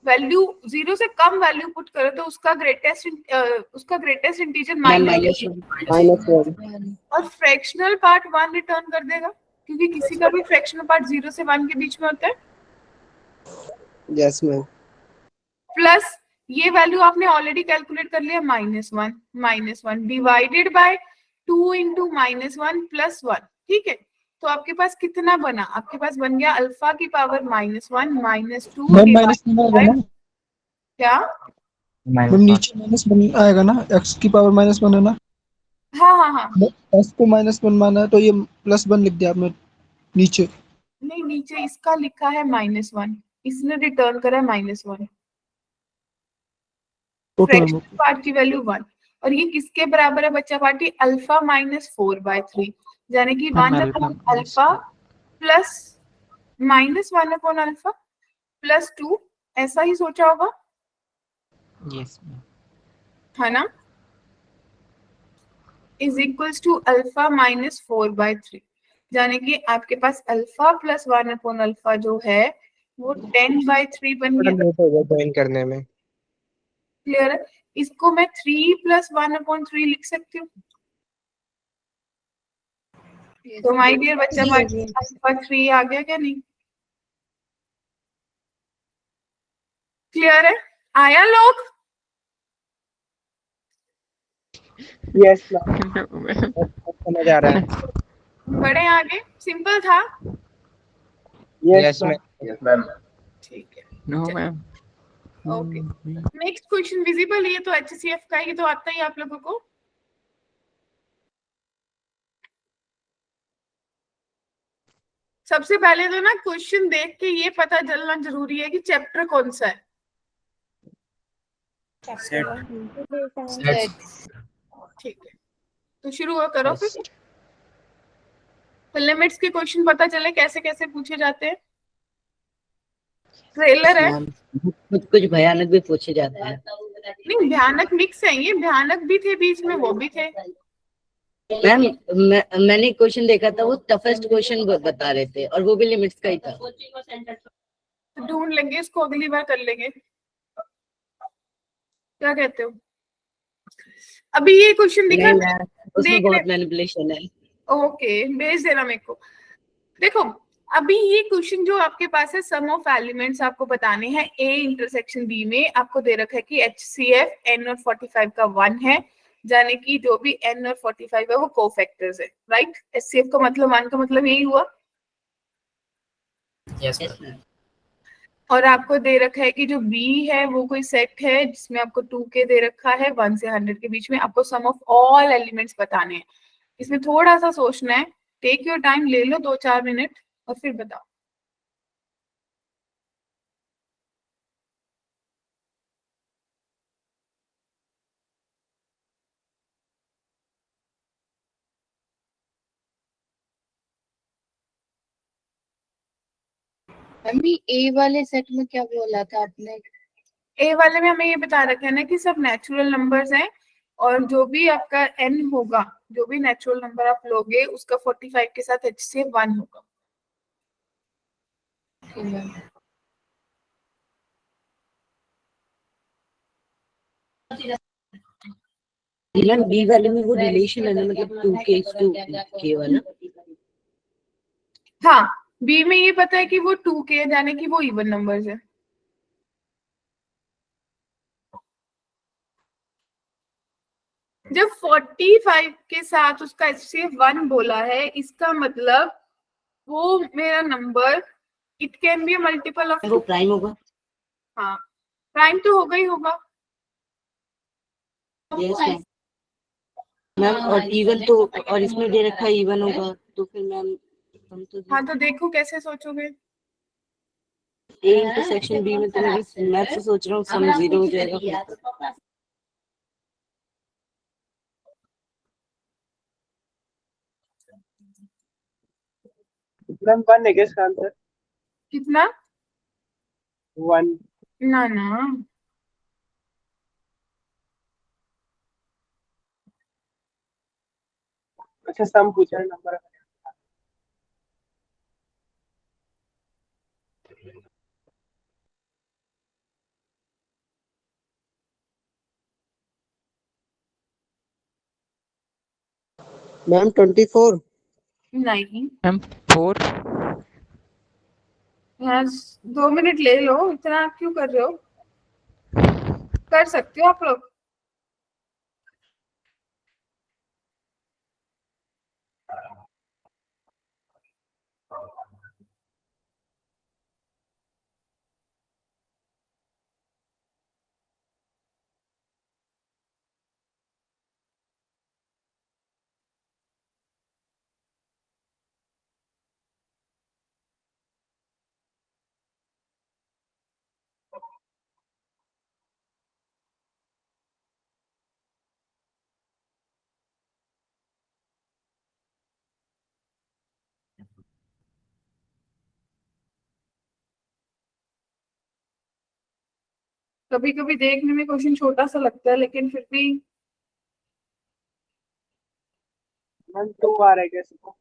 वैल्यू 0 से कम वैल्यू पुट करो तो उसका ग्रेटेस्ट इंटीजर माइनस, -1। और फ्रैक्शनल पार्ट 1 रिटर्न कर देगा, क्योंकि किसी का भी फ्रैक्शनल पार्ट 0 से 1 के बीच में होता है। Yes ma'am. प्लस ये वैल्यू आपने ऑलरेडी कैलकुलेट कर लिया, -1 डिवाइडेड बाय 2 इंटू -1 प्लस 1, ठीक है। तो आपके पास कितना बना? आपके पास बन गया अल्फा की पावर -1 -2 मैम माइनस वन आएगा ना? क्या? मैम नीचे -1 आएगा ना? x की पावर -1 है ना? हाँ हाँ हाँ, s को -1 माना है तो ये +1 लिख दिया आपने नीचे। नहीं नीचे इसका लिखा है -1, इसने रिटर्न करा है -1, ओके मैम। फ्रैक्शनल पार्ट की वैल्यू 1, और ये किसके बराबर है बच्चा पार्टी? अल्फा -4/3, यानी कि 1 upon alpha plus -1 upon alpha plus 2, ऐसा ही सोचा होगा, यस मैम। है ना? इज इक्वल्स टू अल्फा -4/3, यानी कि आपके पास अल्फा प्लस 1 अपॉन अल्फा जो है वो 10/3 बन थोड़ा गया। लेट हो गया ज्वाइन करने में। क्लियर है? इसको मैं 3 + 1/3 लिख सकती हूँ। तो माय डियर बच्चा पार्टी अल्फा 3 आ गया क्या? नहीं? क्लियर है? आया लोग? यस मैम, समझ आ रहा है। बड़े आगे, सिंपल था। Yes ma'am. ठीक है, no ma'am. Okay. Next question visible, ये तो HCF का ही तो आता ही आप लोगों को। सबसे पहले तो ना क्वेश्चन देख के ये पता चलना जरूरी है कि चैप्टर कौन सा है। ठीक है, तो शुरू करो फिर। लिमिट्स के क्वेश्चन पता चले कैसे कैसे पूछे जाते हैं। ट्रेलर है, कुछ भयानक भी पूछे जाते हैं। नहीं भयानक मिक्स है, ये भयानक भी थे बीच में, वो भी थे। मैम मैंने एक क्वेश्चन देखा था, वो टफेस्ट क्वेश्चन बता रहे थे और वो भी लिमिट्स का ही था। तो ढूंढ लेंगे इसको, अगली बार कर लेंगे, क्या कहते हो? अभी ये क्वेश्चन दिखा, नहीं मैम, उसमें देख बहुत मैनिपुलेशन है। ओके भेज देना मेरे को। देखो अभी ये क्वेश्चन जो आपके पास है, सम ऑफ एलिमेंट्स आपको बताने हैं A इंटरसेक्शन B में। आपको दे रखा है कि HCF N और 45 का 1 है, यानी कि जो भी N और 45 है वो कोफैक्टर्स है, राइट? HCF का मतलब 1 का मतलब यही हुआ। Yes yes ma'am. मैम। और आपको दे रखा है कि जो B है वो कोई सेट है जिसमें आपको 2K दे रखा है 1 से 100 के बीच में। आपको सम ऑफ ऑल एलिमेंट्स बताने हैं। इसमें थोड़ा सा सोचना है, टेक योर टाइम, ले लो 2-4 मिनट और फिर बताओ। अभी ए वाले सेट में क्या बोला था आपने? ए वाले में हमें ये बता रखा है ना कि सब नेचुरल नंबर्स हैं, और जो भी आपका n होगा, जो भी नेचुरल नंबर आप लोगे उसका 45 के साथ HCF 1 होगा। मैम बी वाले में वो रिलेशन है ना, मतलब 2K to K वाला। हाँ, बी में ये पता है कि वो 2k है, यानी कि वो इवन नंबर्स है। जब 45 के साथ उसका HCF 1 बोला है, इसका मतलब वो मेरा number it can be multiple of वो प्राइम होगा। हाँ, प्राइम तो होगा ही होगा। Yes ma'am. मैम और इवन तो, और इसमें दे रखा है इवन होगा, तो फिर मैम हम तो हाँ, तो देखो कैसे सोचोगे। ए इंटरसेक्शन बी में तो मैं मैथ से सोच रहा हूँ सम 0 हो जाएगा। मैम 1 है क्या इसका आंसर? कितना? 1। ना ना, अच्छा, सम पूछा है, नंबर। मैम 24। नहीं मैम 4। यार, 2 मिनट ले लो, इतना क्यों कर रहे हो? कर सकते हो आप लोग। कभी कभी देखने में क्वेश्चन छोटा सा लगता है, लेकिन फिर भी मैम 2 आ रहा है क्या इसको?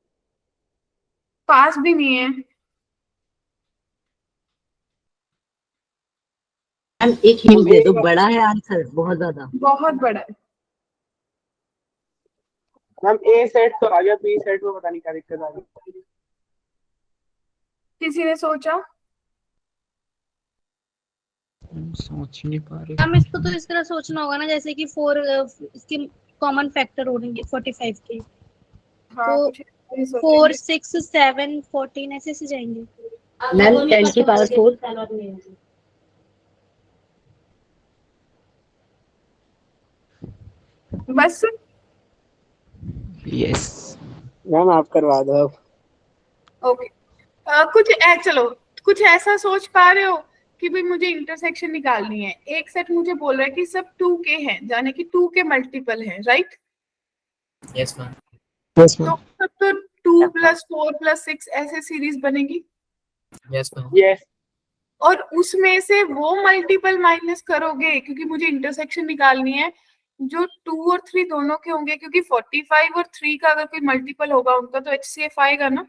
पास भी नहीं है। मैम एक हिंट दे दो, बड़ा है आंसर बहुत ज्यादा। बहुत बड़ा है। मैम ए सेट तो आ गया, बी सेट में पता नहीं क्या दिक्कत आ गई। किसी ने सोचा? सोच ही नहीं पा रहे। हम इसको तो इस तरह सोचना होगा ना, जैसे कि 4 इसके कॉमन फैक्टर होंगे 45 के, हाँ, तो कुछ ऐसे ही 4 सोचेंगे। 6 7 14 ऐसे से जाएंगे। मैम 10 की पावर 4। बस यस मैम आप करवा दो अब। ओके। चलो, कुछ ऐसा सोच पा रहे हो कि भाई मुझे इंटरसेक्शन निकालनी है। एक सेट मुझे बोल रहा है कि सब 2k हैं, यानी कि 2 के मल्टीपल है, राइट? Yes ma'am. तो सब तो 2 + 4 + 6 ऐसे सीरीज बनेगी। Yes ma'am. यस। और उसमें से वो मल्टीपल माइनस करोगे, क्योंकि मुझे इंटरसेक्शन निकालनी है, जो 2 और 3 दोनों के होंगे, क्योंकि 45 और 3 का अगर कोई मल्टीपल होगा उनका, तो HCF आएगा ना।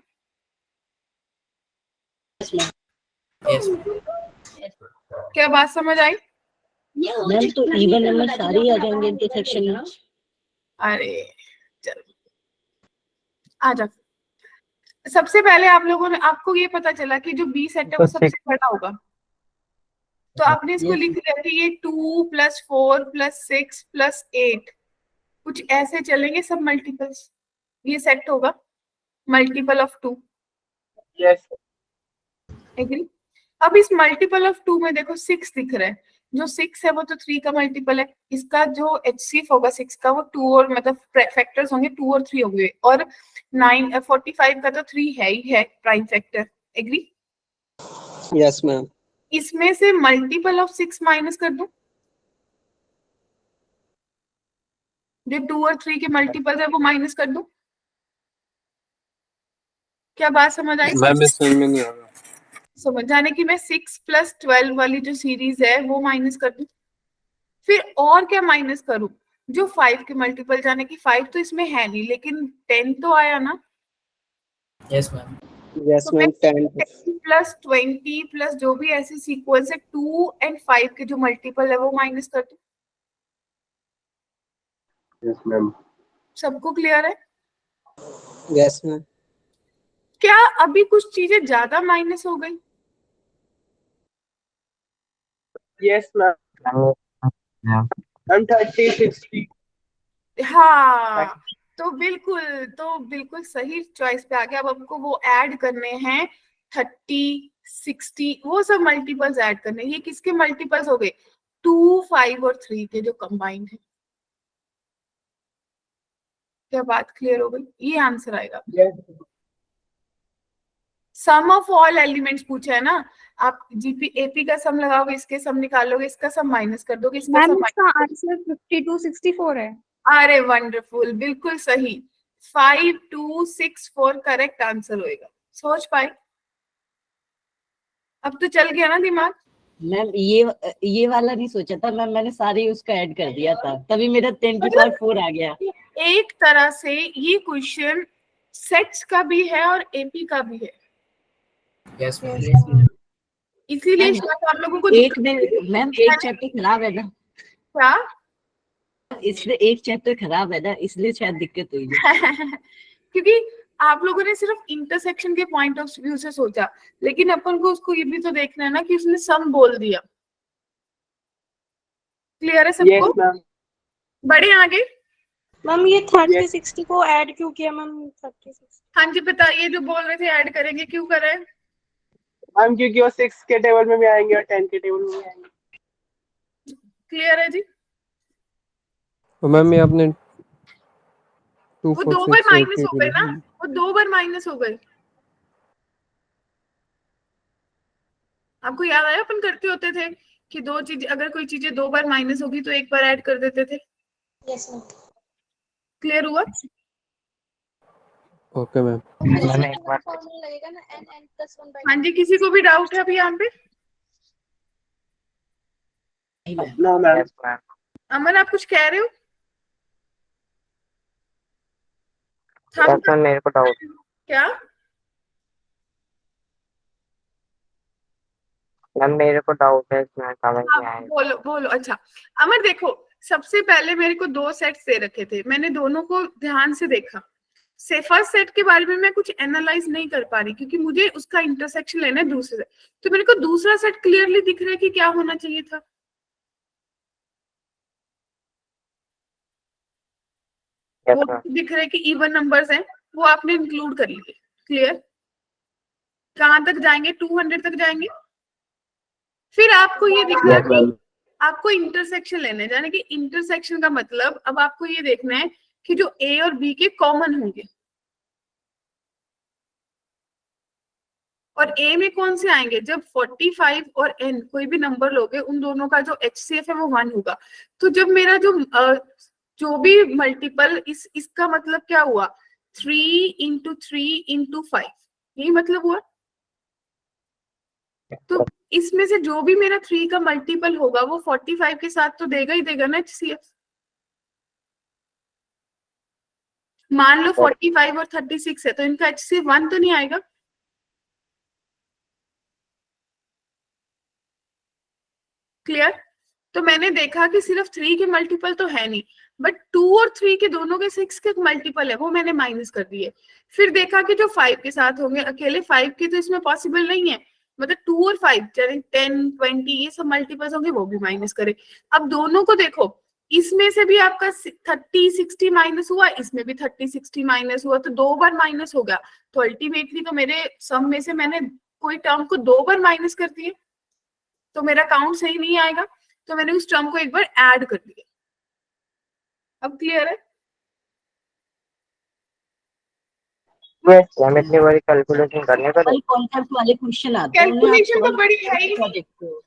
क्या बात समझ आई? मैम तो इवन नंबर सारे ही आ जाएंगे इंटरसेक्शन में। अरे चलो, आ जाओ। सबसे पहले आप लोगों ने, आपको ये पता चला कि जो बी सेट है वो सबसे बड़ा होगा, तो आपने इसको लिख लिया कि ये 2 + 4 + 6 + 8 कुछ ऐसे चलेंगे सब मल्टीपल्स। ये सेट होगा मल्टीपल ऑफ 2। यस। एग्री? अब इस मल्टीपल ऑफ 2 में देखो 6 दिख रहा है। जो 6 है वो तो 3 का मल्टीपल है। इसका जो HCF होगा 6 का, वो 2 और मतलब फैक्टर्स होंगे, 2 और 3 होंगे। और 45 का तो 3 है ही है prime factor. Agree? Yes ma'am. इसमें से मल्टीपल ऑफ 6 माइनस कर दूं, जो 2 और 3 के मल्टीपल है वो माइनस कर दूं। क्या बात समझ आई? मैम इसमें में नहीं आ रहा। समझ जाने की मैं 6 + 12 वाली जो सीरीज है वो माइनस कर दूं। फिर और क्या माइनस करूं? जो 5 के मल्टीपल, जाने की 5 तो इसमें है नहीं, लेकिन 10 तो आया ना। Yes ma'am. यस तो मैं मैम 10। 10 + 20 + जो भी ऐसे सीक्वेंस है 2 और 5 के जो मल्टीपल है वो माइनस कर दूं। Yes ma'am. सबको क्लियर है? Yes ma'am. क्या अभी कुछ चीजें ज्यादा माइनस हो गई? Yes, ma'am. I'm 30, 60. हाँ, तो बिल्कुल सही चॉइस पे आ गया। अब आपको वो ऐड करने हैं 30, 60, वो सब मल्टीपल्स ऐड करने हैं। ये किसके मल्टीपल्स हो गए? 2, 5 और 3 के जो कंबाइंड है। क्या बात क्लियर हो गई? ये आंसर आएगा। Yes. Sum of all elements पूछा है ना, आप जीपी एपी का सम लगाओगे, इसके सम निकालोगे, इसका सम माइनस कर दोगे, इसका मैम सम इसका आंसर 52 64 है। अरे वंडरफुल, बिल्कुल सही। 5264 करेक्ट आंसर होएगा। सोच पाए? अब तो चल गया ना दिमाग? मैम ये वाला नहीं सोचा था मैम, मैंने सारे उसका ऐड कर दिया था, तभी मेरा 10 की पावर 4 आ गया। एक तरह से ये क्वेश्चन सेट्स का भी है और एपी का भी है, इसीलिए मैम, शायद आप लोगों को एक में मैम एक चैप्टर खराब है ना, क्या इसलिए एक चैप्टर खराब है ना, इसलिए शायद दिक्कत हुई है। क्योंकि आप लोगों ने सिर्फ इंटरसेक्शन के पॉइंट ऑफ व्यू से सोचा, लेकिन अपन को उसको ये भी तो देखना है ना कि उसने सम बोल दिया। क्लियर है सबको? Yes, ma'am. बड़े आगे? मैम ये 30 60 को ऐड क्यों किया मैम? 36 हाँ जी बताइए, जो बोल रहे थे ऐड करेंगे, क्यों करें? मैम क्योंकि वो 6 के टेबल में भी आएंगे और 10 के टेबल में भी आएंगे। क्लियर है जी? तो मैम ये आपने 2, वो 4, 2 बार 6, 8 माइनस हो में गए ना, वो 2 बार माइनस हो गए। आपको याद आया अपन करते होते थे कि दो चीज, अगर कोई चीजें 2 बार माइनस होगी तो एक बार ऐड कर देते थे। Yes ma'am. क्लियर हुआ? Okay ma'am. मैम एक बार फॉर्मूला लगेगा ना n n plus 1 by हाँ जी, किसी को भी डाउट है अभी यहाँ पे? No, ma'am. Yes ma'am. अमन आप कुछ कह रहे हो? यस मैम मेरे को डाउट। क्या? मैम मेरे को डाउट है इसमें समझ नहीं हाँ, आया। बोलो बोलो। अच्छा अमर देखो, सबसे पहले मेरे को 2 सेट्स दे रखे थे, मैंने दोनों को ध्यान से देखा। से फर्स्ट सेट के बारे में मैं कुछ एनालाइज नहीं कर पा रही क्योंकि मुझे उसका इंटरसेक्शन लेना है दूसरे से, तो मेरे को दूसरा सेट क्लियरली दिख रहा है कि क्या होना चाहिए था। यस वो मैम। दिख रहा है कि इवन नंबर्स हैं, वो आपने इंक्लूड कर लिए। क्लियर? कहाँ तक जाएंगे? 200 तक जाएंगे। फिर आपको ये दिख रहा है कि आपको इंटरसेक्शन लेने जाने की, इंटरसेक्शन का मतलब अब आपको ये देखना है कि जो ए और बी के कॉमन होंगे, और ए में कौन से आएंगे? जब 45 और n कोई भी नंबर लोगे, उन दोनों का जो HCF है वो 1 होगा। तो जब मेरा जो भी मल्टीपल, इसका मतलब क्या हुआ? 3 × 3 × 5, यही मतलब हुआ। तो इसमें से जो भी मेरा 3 का मल्टीपल होगा वो 45 के साथ तो देगा ही देगा ना HCF। मान लो 45 और 36 है, तो इनका HCF 1 तो नहीं आएगा। क्लियर? तो मैंने देखा कि सिर्फ 3 के मल्टीपल तो है नहीं, बट 2 और 3 के दोनों के 6 के मल्टीपल है, वो मैंने माइनस कर दिए। फिर देखा कि जो 5 के साथ होंगे, अकेले 5 के तो इसमें पॉसिबल नहीं है, मतलब 2 और 5 चाहे 10, 20 ये सब मल्टीपल्स होंगे, वो भी माइनस करे। अब दोनों को देखो, इसमें से भी आपका 30 60 माइनस हुआ, इसमें भी 30 60 माइनस हुआ, तो 2 बार माइनस हो गया। तो अल्टीमेटली तो मेरे सम में से मैंने कोई टर्म को 2 बार माइनस कर दिए, तो मेरा काउंट सही नहीं आएगा, तो मैंने उस टर्म को एक बार ऐड कर दिया। अब क्लियर है? यस मैम इतनी बड़ी कैलकुलेशन करने का वही कॉन्सेप्ट वाले क्वेश्चन आते हैं, उन्हें आप कैलकुलेशन तो solve बड़ी है ही करके नहीं देखते हो।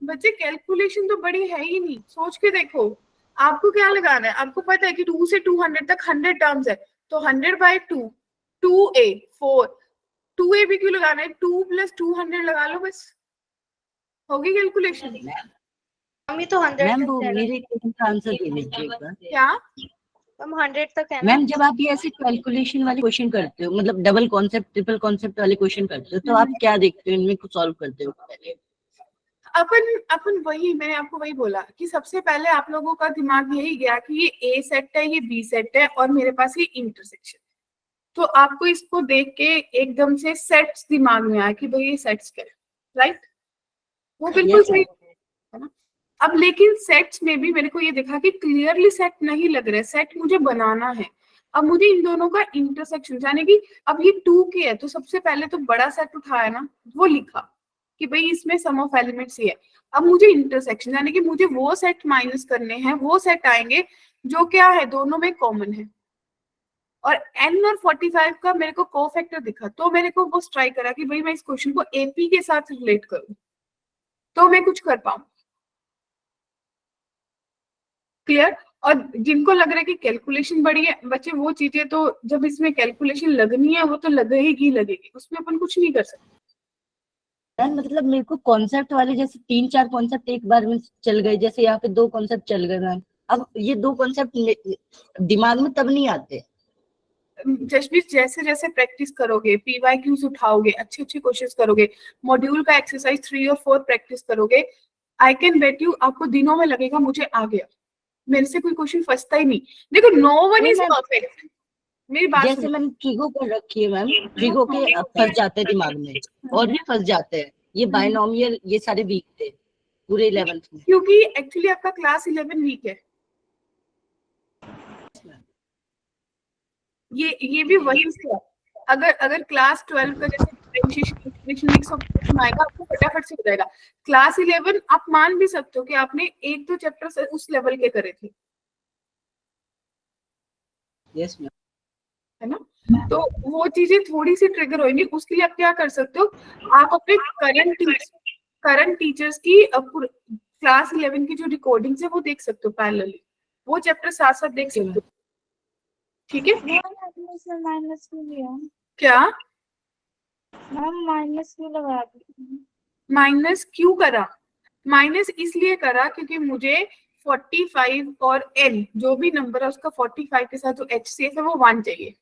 बच्चे, कैलकुलेशन तो बड़ी है ही नहीं, सोच के देखो। आपको क्या लगाना है? आपको पता है कि 2 से 200 तक 100 टर्म्स है, तो 100/2 2a 4, 2a भी क्यों लगाना है? 2 + 200 लगा लो, बस होगी कैलकुलेशन। मैम ये तो 100 मैम तक वो जाएगा। मेरे क्वेश्चन का आंसर दे लीजिए एक बार। क्या? मैम 100 तक है ना? मैम जब आप ये ऐसे कैलकुलेशन वाले क्वेश्चन करते हो, मतलब डबल कॉन्सेप्ट ट्रिपल कॉन्सेप्ट वाले क्वेश्चन करते हो, तो आप क्या देखते हो इनमें को सॉल्व करते हो पहले? अपन वही, मैंने आपको वही बोला कि सबसे पहले आप लोगों का दिमाग यही गया कि ये ए सेट है, ये बी सेट है, और मेरे पास ये इंटरसेक्शन। तो आपको इसको देख के एकदम से सेट्स दिमाग में आया कि भाई ये सेट्स क्या है, राइट? वो बिल्कुल Yes, सही है ना। अब लेकिन सेट्स में भी मेरे को ये दिखा कि क्लियरली सेट नहीं लग रहा है, सेट मुझे बनाना है। अब मुझे इन दोनों का इंटरसेक्शन, यानी कि अब ये 2 के है तो सबसे पहले तो बड़ा सेट उठाया ना, वो लिखा कि भाई इसमें सम ऑफ एलिमेंट्स ही है। अब मुझे इंटरसेक्शन यानी कि मुझे वो सेट माइनस करने हैं, वो सेट आएंगे जो क्या है दोनों में कॉमन है। और n और 45 का मेरे को कोफैक्टर दिखा, तो मेरे को वो स्ट्राइक करा कि भाई मैं इस क्वेश्चन को एपी के साथ रिलेट करूं तो मैं कुछ कर पाऊं। क्लियर? और जिनको लग रहा है कि कैलकुलेशन बड़ी है बच्चे, वो चीजें तो जब इसमें कैलकुलेशन लगनी है वो तो लगेगी लगेगी, उसमें अपन कुछ नहीं कर सकते। मैम मतलब मेरे को कॉन्सेप्ट वाले जैसे 3-4 कॉन्सेप्ट एक बार में चल गए, जैसे यहाँ पे 2 कॉन्सेप्ट चल गए मैम। अब ये 2 कॉन्सेप्ट दिमाग में तब नहीं आते। जसबीर, जैसे जैसे प्रैक्टिस करोगे, पीवाईक्यूज उठाओगे, अच्छे अच्छे क्वेश्चंस करोगे, मॉड्यूल का एक्सरसाइज 3 और 4 प्रैक्टिस करोगे, आई कैन बेट यू आपको दिनों में लगेगा मुझे आ गया, मेरे से कोई क्वेश्चन फंसता ही नहीं। देखो नो वन इज परफेक्ट, मेरी बात जैसे सुनो। मैंने ट्रिगो कर रखी है मैम, ट्रिगो के फंस जाते हैं दिमाग में, और भी फंस जाते हैं। ये बायनोमियल ये सारे वीक थे पूरे 11th में। क्योंकि एक्चुअली आपका क्लास 11 वीक है, ये भी वही से है। अगर क्लास 12 का जैसे डिफरेंशिएशन मिक्स ऑफ आएगा आपको फटाफट से हो जाएगा। क्लास 11 आप मान भी सकते हो कि आपने 1-2 चैप्टर उस लेवल के करे थे, यस मैम। है ना? तो वो चीजें थोड़ी सी ट्रिगर होंगी, उसके लिए आप क्या कर सकते हो, आप अपने करंट टीचर्स की क्लास 11 की जो रिकॉर्डिंग्स है वो देख सकते हो पैरेलली, वो चैप्टर साथ साथ देख सकते हो। ठीक है? मैम माइनस क्यों लिया? क्या मैम माइनस क्यों लगा दी? माइनस क्यों करा? माइनस इसलिए करा क्योंकि मुझे 45 और n जो भी नंबर है उसका 45 के साथ जो HCF है वो 1 चाहिए।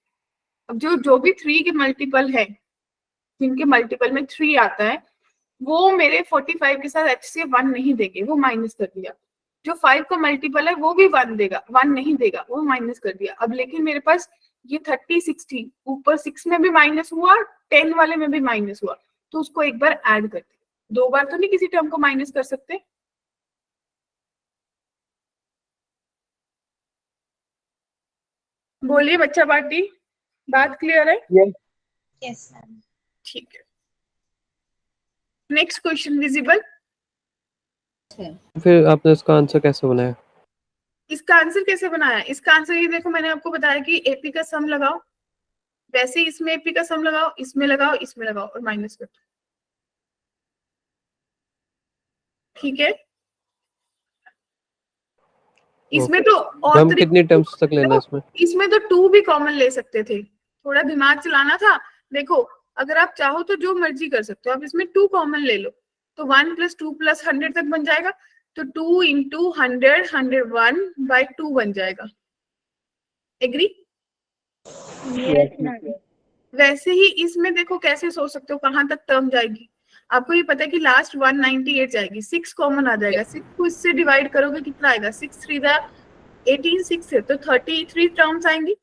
अब जो भी 3 के मल्टीपल है, जिनके मल्टीपल में 3 आता है, वो मेरे 45 के साथ HCF 1 नहीं देंगे, वो माइनस कर दिया। जो 5 का मल्टीपल है वो भी 1 देगा, 1 नहीं देगा, वो माइनस कर दिया। अब लेकिन मेरे पास ये 30 60 ऊपर 6 में भी माइनस हुआ, 10 वाले में भी माइनस हुआ, तो उसको एक बार ऐड कर दिया। 2 बार तो नहीं किसी टर्म को माइनस कर सकते। बोलिए बच्चा पार्टी, बात क्लियर है? Yes ma'am. ठीक है, नेक्स्ट क्वेश्चन विजिबल। फिर आपने इसका आंसर कैसे बनाया? इसका आंसर कैसे बनाया? इसका आंसर ये देखो, मैंने आपको बताया कि एपी का सम लगाओ, वैसे इसमें एपी का सम लगाओ, इसमें लगाओ, इसमें लगाओ और माइनस कर दो। ठीक है? इसमें तो और हम कितनी टर्म्स तक लेना है इसमें? इसमें तो 2 भी कॉमन ले सकते थे, थोड़ा दिमाग चलाना था। देखो अगर आप चाहो तो जो मर्जी कर सकते हो, आप इसमें 2 कॉमन ले लो तो 1 + 2 + 100 तक बन जाएगा, तो 2 × 100 101/2 बन जाएगा। एग्री? वैसे ही इसमें देखो कैसे सोच सकते हो, कहां तक टर्म जाएगी। आपको ये पता है कि लास्ट 198 जाएगी, 6 कॉमन आ जाएगा, 6 को इससे डिवाइड करोगे कितना आएगा, 6 3 18 6 है तो 33 टर्म्स आएंगी,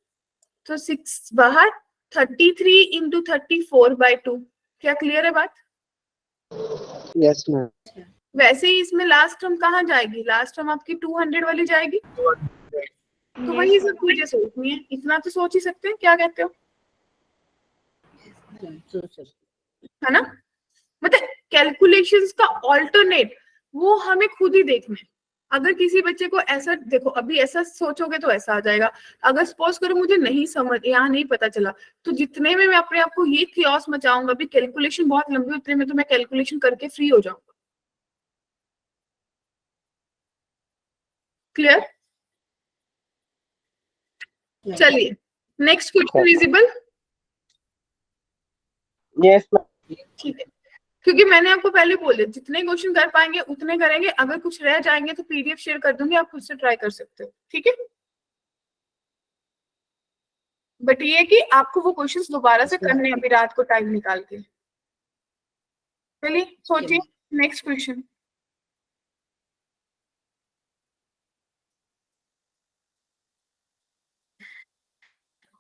तो 6 बाहर, 33 × 34/2। क्या क्लियर है बात? Yes ma'am. वैसे ही इसमें लास्ट टर्म कहाँ जाएगी, लास्ट टर्म आपकी 200 वाली जाएगी, तो वही सब चीजें सोचनी है, इतना तो सोच ही सकते हैं। क्या कहते हो? है ना? मतलब कैलकुलेशंस का ऑल्टरनेट वो हमें खुद ही देखना है। अगर किसी बच्चे को ऐसा देखो, अभी ऐसा सोचोगे तो ऐसा आ जाएगा। अगर सपोज करो मुझे नहीं समझ, यहाँ नहीं पता चला, तो जितने में मैं अपने आप को ये क्योस मचाऊंगा, अभी कैलकुलेशन बहुत लंबी, उतने में तो मैं कैलकुलेशन करके फ्री हो जाऊंगा। क्लियर? चलिए next question visible. Yes ma'am. ठीक है, क्योंकि मैंने आपको पहले बोले जितने क्वेश्चन कर पाएंगे उतने करेंगे, अगर कुछ रह जाएंगे तो पीडीएफ शेयर कर दूंगी, आप खुद से ट्राई कर सकते हो। ठीक है? बट ये कि आपको वो क्वेश्चंस दोबारा से करने हैं अभी रात को टाइम निकाल के। चलिए सोचिए नेक्स्ट क्वेश्चन।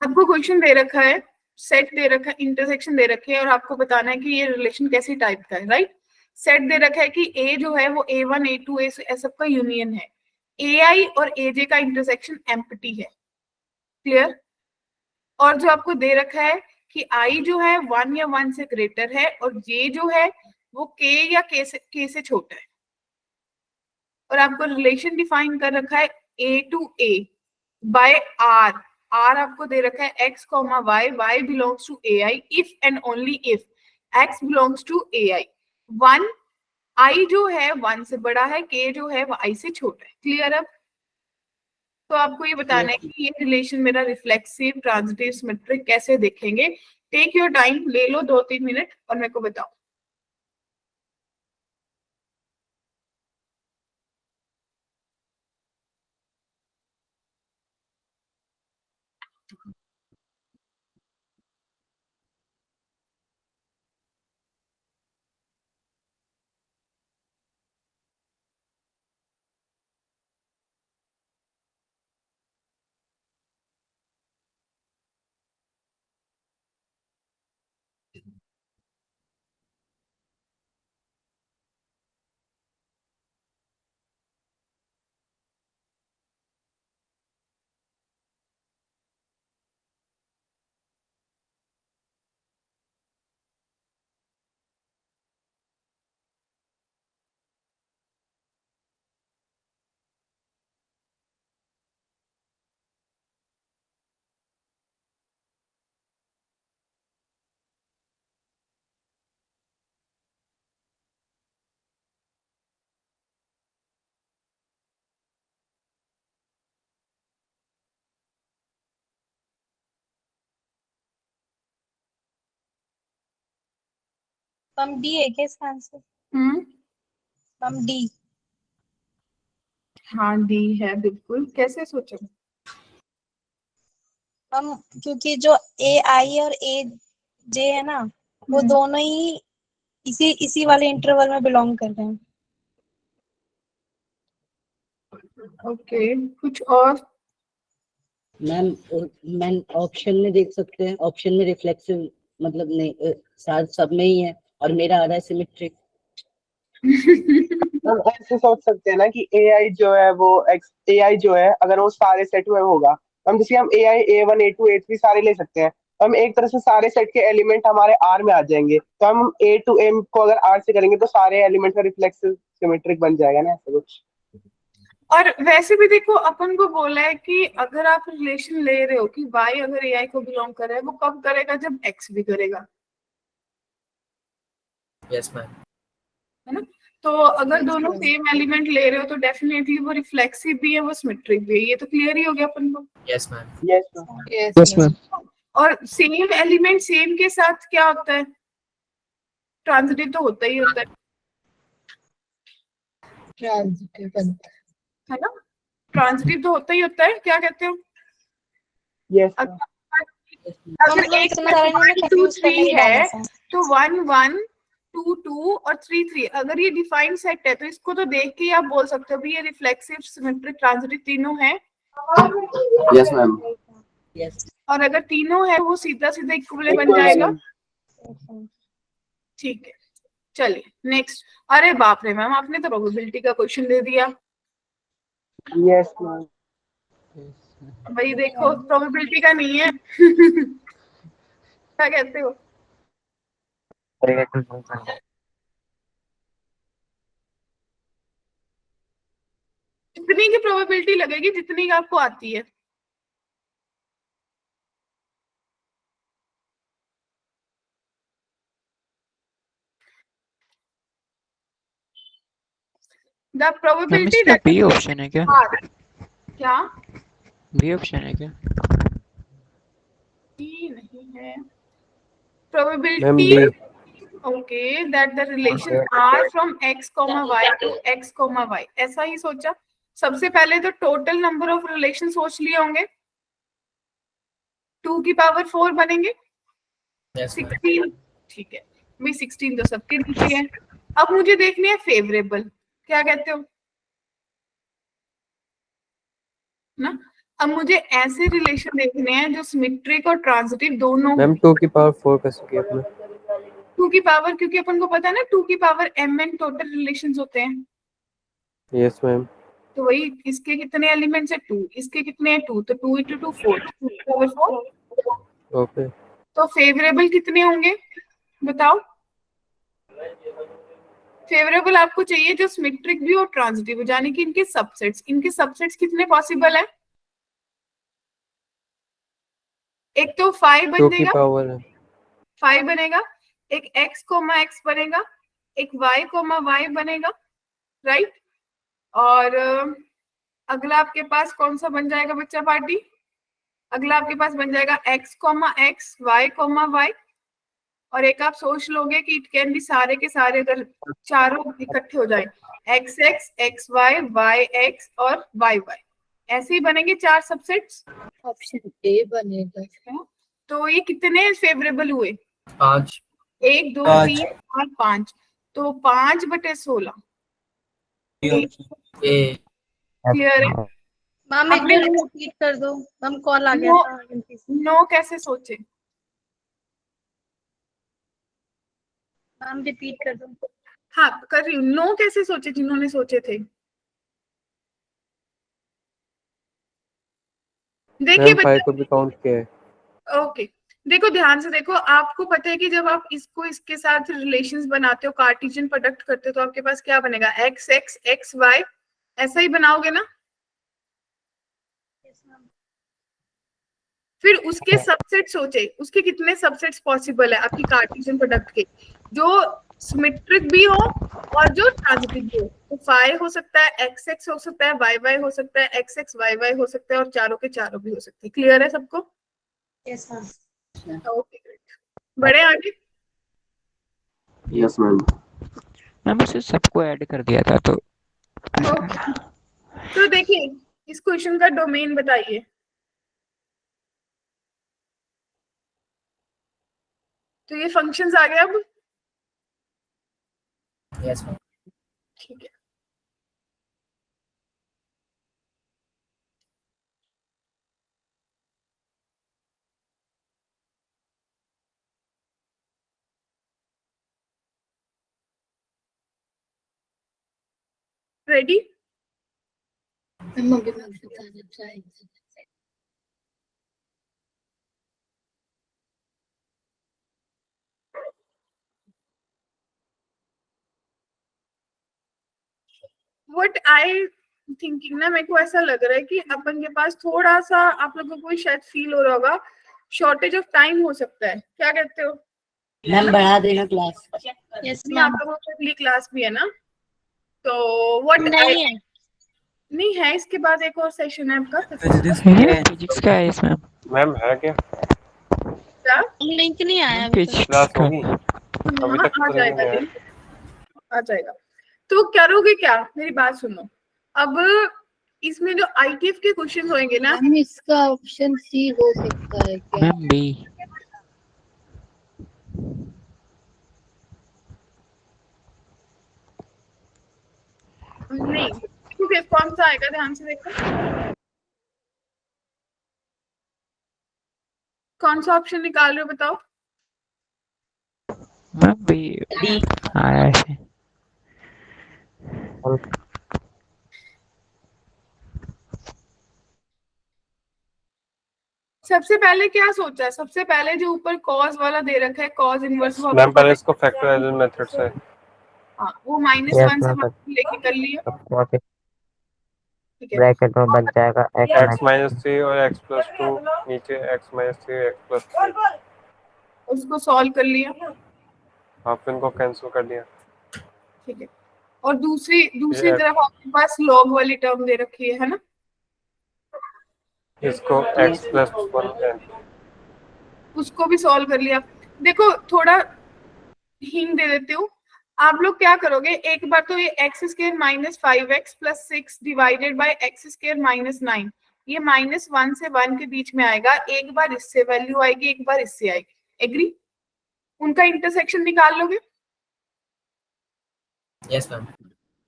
आपको क्वेश्चन दे रखा है सेट दे रखा है, इंटरसेक्शन दे रखे है और आपको बताना है कि ये रिलेशन कैसी टाइप का है, राइट। सेट दे रखा है कि ए जो है वो A1 A2 ए सबका यूनियन है, AI और AJ का इंटरसेक्शन एम्प्टी है, क्लियर। और जो आपको दे रखा है कि I जो है 1 या 1 से ग्रेटर है और J जो है वो K या K से छोटा है, और आपको रिलेशन डिफाइन कर रखा है A to A by R। R आपको दे रखा है x, y, y belongs to AI if and only if x belongs to AI। 1 I जो है 1 से बड़ा है, K जो है वो I से छोटा है, क्लियर। अब तो आपको ये बताना है कि ये रिलेशन मेरा रिफ्लेक्सिव, ट्रांजिटिव, सिमेट्रिक कैसे देखेंगे। टेक योर टाइम, ले लो 2-3 मिनट और मेरे को बताओ। हम डी है क्या इसका आंसर? हम डी। हाँ डी है बिल्कुल। कैसे सोचा? हम क्योंकि जो ए आई और ए जे है ना वो दोनों ही इसी वाले इंटरवल में बिलोंग कर रहे हैं। ओके, कुछ और? मैम ऑप्शन में देख सकते हैं, ऑप्शन में रिफ्लेक्सिव मतलब नहीं साथ सब में ही है और मेरा आ रहा है सिमेट्रिक। हम ऐसे सोच सकते हैं ना कि AI जो है वो AI जो है अगर वो सारे सेट में होगा, हम जैसे हम AI A1 A2 A3 सारे ले सकते हैं, तो हम एक तरह से सारे सेट के एलिमेंट हमारे R में आ जाएंगे, तो हम A to M को अगर R से करेंगे तो सारे एलिमेंट का रिफ्लेक्सिव सिमेट्रिक बन जाएगा ना, ऐसा कुछ। और वैसे भी देखो अपन को बोला है कि अगर आप रिलेशन ले रहे हो कि Y अगर AI को बिलोंग कर रहा है, वो कब करेगा? जब X भी करेगा, यस मैम। है ना। तो अगर दोनों सेम एलिमेंट ले रहे हो तो डेफिनेटली वो रिफ्लेक्सिव भी है, वो सिमेट्रिक भी है। ये तो क्लियर ही हो गया अपन को। Yes ma'am. Yes ma'am. और सेम एलिमेंट सेम के साथ क्या होता है? ट्रांजिटिव तो होता ही होता है, ट्रांजिटिव बनता है ना। ट्रांजिटिव तो होता ही होता है, क्या कहते हो? यस अगर एक 1 2 3 है तो 1 1 2 2 और 3 3, अगर ये डिफाइंड सेट है तो इसको तो देख के ही आप बोल सकते हो भी ये रिफ्लेक्सिव, सिमेट्रिक, ट्रांजिटिव तीनों है। Yes ma'am. यस। और अगर तीनों है वो सीधा सीधा इक्विवेलेंट बन जाएगा। ठीक है, चलिए नेक्स्ट। अरे बाप रे मैम, आपने तो प्रोबेबिलिटी का क्वेश्चन दे दिया। Yes ma'am. भाई देखो प्रोबेबिलिटी का नहीं है। क्या कहते हो? जितनी की प्रोबेबिलिटी लगेगी जितनी की आपको आती है। The probability that B option है क्या? क्या बी ऑप्शन है क्या? नहीं है probability। Okay, that the relation R from X, Y to X, Y, ऐसा ही सोचा। सबसे पहले तो टोटल नंबर ऑफ रिलेशन सोच लिए होंगे, 2 की पावर 4 बनेंगे, 16। ठीक है भाई, 16 तो सबके नीचे है। अब मुझे देखनी है फेवरेबल, क्या कहते हो ना। अब मुझे ऐसे रिलेशन देखने हैं जो सिमेट्रिक और ट्रांजिटिव दोनों। मैम 2 की पावर 4 कैसे किया आपने? 2 की पावर, क्योंकि अपन को पता है ना 2 की पावर mn टोटल रिलेशंस होते हैं। Yes ma'am. तो वही, इसके कितने एलिमेंट्स है 2, इसके कितने हैं 2, तो 2 × 2 4, 2 पावर 4। ओके। तो फेवरेबल कितने होंगे बताओ? फेवरेबल आपको चाहिए जो सिमेट्रिक भी और ट्रांजिटिव, यानी कि इनके सबसेट्स कितने पॉसिबल है? एक तो 5 बन 2 की जाएगा, पावर है 5 बनेगा, एक x, x बनेगा, एक y, y बनेगा, राइट। और अगला आपके पास कौन सा बन जाएगा बच्चा पार्टी? अगला आपके पास बन जाएगा x, x, y, y। और एक आप सोच लोगे कि इट कैन भी सारे के सारे अगर चारों इकट्ठे हो जाए, x x, x y, y x और y y, ऐसे ही बनेंगे 4 सबसेट्स। ऑप्शन ए बनेगा। तो ये कितने फेवरेबल हुए? 5। 1 2 3 और 5, तो 5/16। ए क्लियर है? मैम एक आपने बार रिपीट कर दो, मैम कॉल आ गया नो, था गलती से। नो कैसे सोचे? मैम रिपीट कर दो। हाँ कर रही हूँ। नो कैसे सोचे जिन्होंने सोचे थे? देखिए मैम 5 को भी काउंट किया है। ओके, देखो ध्यान से देखो, आपको पता है कि जब आप इसको इसके साथ रिलेशंस बनाते हो, कार्टेशियन प्रोडक्ट करते हो, तो आपके पास क्या बनेगा? x x, x y, ऐसा ही बनाओगे ना? Yes ma'am. फिर उसके सबसेट सोचे, उसके कितने सबसेट्स पॉसिबल है आपकी कार्टेशियन प्रोडक्ट के, जो सिमेट्रिक भी हो और जो ट्रांजिटिव भी हो। तो 5 हो सकता है, x x हो सकता है, y y हो सकता है, x x y y हो सकता है, और चारों के चारों भी हो सकते हैं। क्लियर है सबको? Yes ma'am. Okay great. बड़े आगे। Yes ma'am. मैम उसे सबको ऐड कर दिया था तो ओके, तो देखिए इस क्वेश्चन का डोमेन बताइए। तो ये फंक्शंस आ गए अब। Yes ma'am. ठीक है, रेडी? व्हाट आई थिंकिंग ना, मेरे को ऐसा लग रहा है कि अपन के पास थोड़ा सा, आप लोगों को शायद फील हो रहा होगा, शॉर्टेज ऑफ टाइम हो सकता है। क्या कहते हो? मैम बढ़ा देना क्लास। यस नहीं, आप मैम। लोगों को अगली क्लास भी है ना, तो व्हाट नहीं है, नहीं है, इसके बाद एक और सेशन है आपका। फिजिक्स का है इसमें। मैम है क्या? क्या? लिंक नहीं आया अभी तक। फिजिक्स क्लास का होगी? अभी हाँ, तक आ तो जाएगा नहीं है। लिंक, आ जाएगा। तो करोगे क्या, मेरी बात सुनो। अब इसमें जो आईटीएफ के क्वेश्चन होंगे ना, मैम इसका ऑप्शन सी हो सकता है क्या? Ma'am B. नहीं, फिर कौन सा आएगा ध्यान से देखो, कौन सा ऑप्शन निकाल रहे हो बताओ? मैम बी आया है। सबसे पहले क्या सोचा है? सबसे पहले जो ऊपर कॉज वाला दे रखा है, कॉज इनवर्स, वो मैम पहले इसको फैक्टराइजेशन मेथड से हाँ, वो -1 से 1 लेके कर लिया। ठीक है, ब्रैकेट में बच जाएगा x -3 और x + 2 नीचे x -3 x + 3। उसको सॉल्व कर लिया। आप इनको कैंसिल कर दिया। ठीक है, और दूसरी ये- तरफ आपके पास लॉग वाली टर्म दे रखी है ना, इसको x + 1 उसको भी सॉल्व कर लिया। देखो थोड़ा हिंट दे देती हूँ, आप लोग क्या करोगे, एक बार तो ये x² - 5x + 6 divided by x² - 9, ये -1 से 1 के बीच में आएगा। एक बार इससे वैल्यू आएगी, एक बार इससे आएगी। एग्री? उनका इंटरसेक्शन निकाल लोगे? Yes ma'am.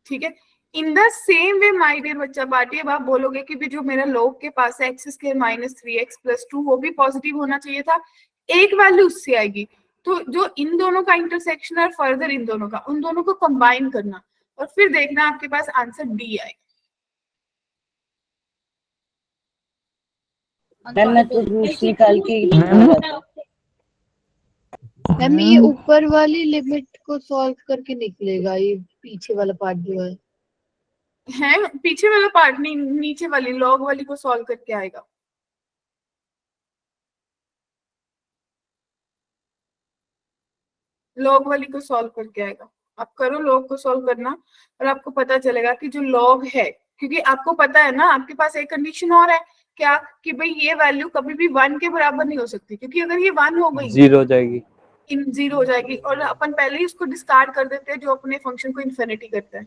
ठीक है, in the same way my dear बच्चा पार्टी, अब आप बोलोगे कि भी जो मेरा log के पास है एक्स स्क्वायर माइनस 3x+2 वो भी पॉजिटिव होना चाहिए था, एक वैल्यू उससे आएगी। तो जो इन दोनों का इंटरसेक्शन और फर्दर इन दोनों का, उन दोनों को कंबाइन करना और फिर देखना आपके पास आंसर डी आएगा। मैम मैं तो रूट्स निकाल के मैम ये ऊपर वाली लिमिट को सॉल्व करके निकलेगा, ये पीछे वाला पार्ट जो है। पीछे वाला पार्ट नहीं, नीचे वाली लॉग वाली को सॉल्व करके आएगा। लॉग वाली को सॉल्व करके आएगा। आप करो लॉग को सॉल्व करना और आपको पता चलेगा कि जो लॉग है, क्योंकि आपको पता है ना आपके पास एक कंडीशन और है क्या, कि भाई ये वैल्यू कभी भी 1 के बराबर नहीं हो सकती, क्योंकि अगर ये 1 हो गई 0 हो जाएगी, इन 0 हो जाएगी और अपन पहले ही उसको डिस्कार्ड कर देते हैं जो अपने फंक्शन को इन्फिनिटी करता है।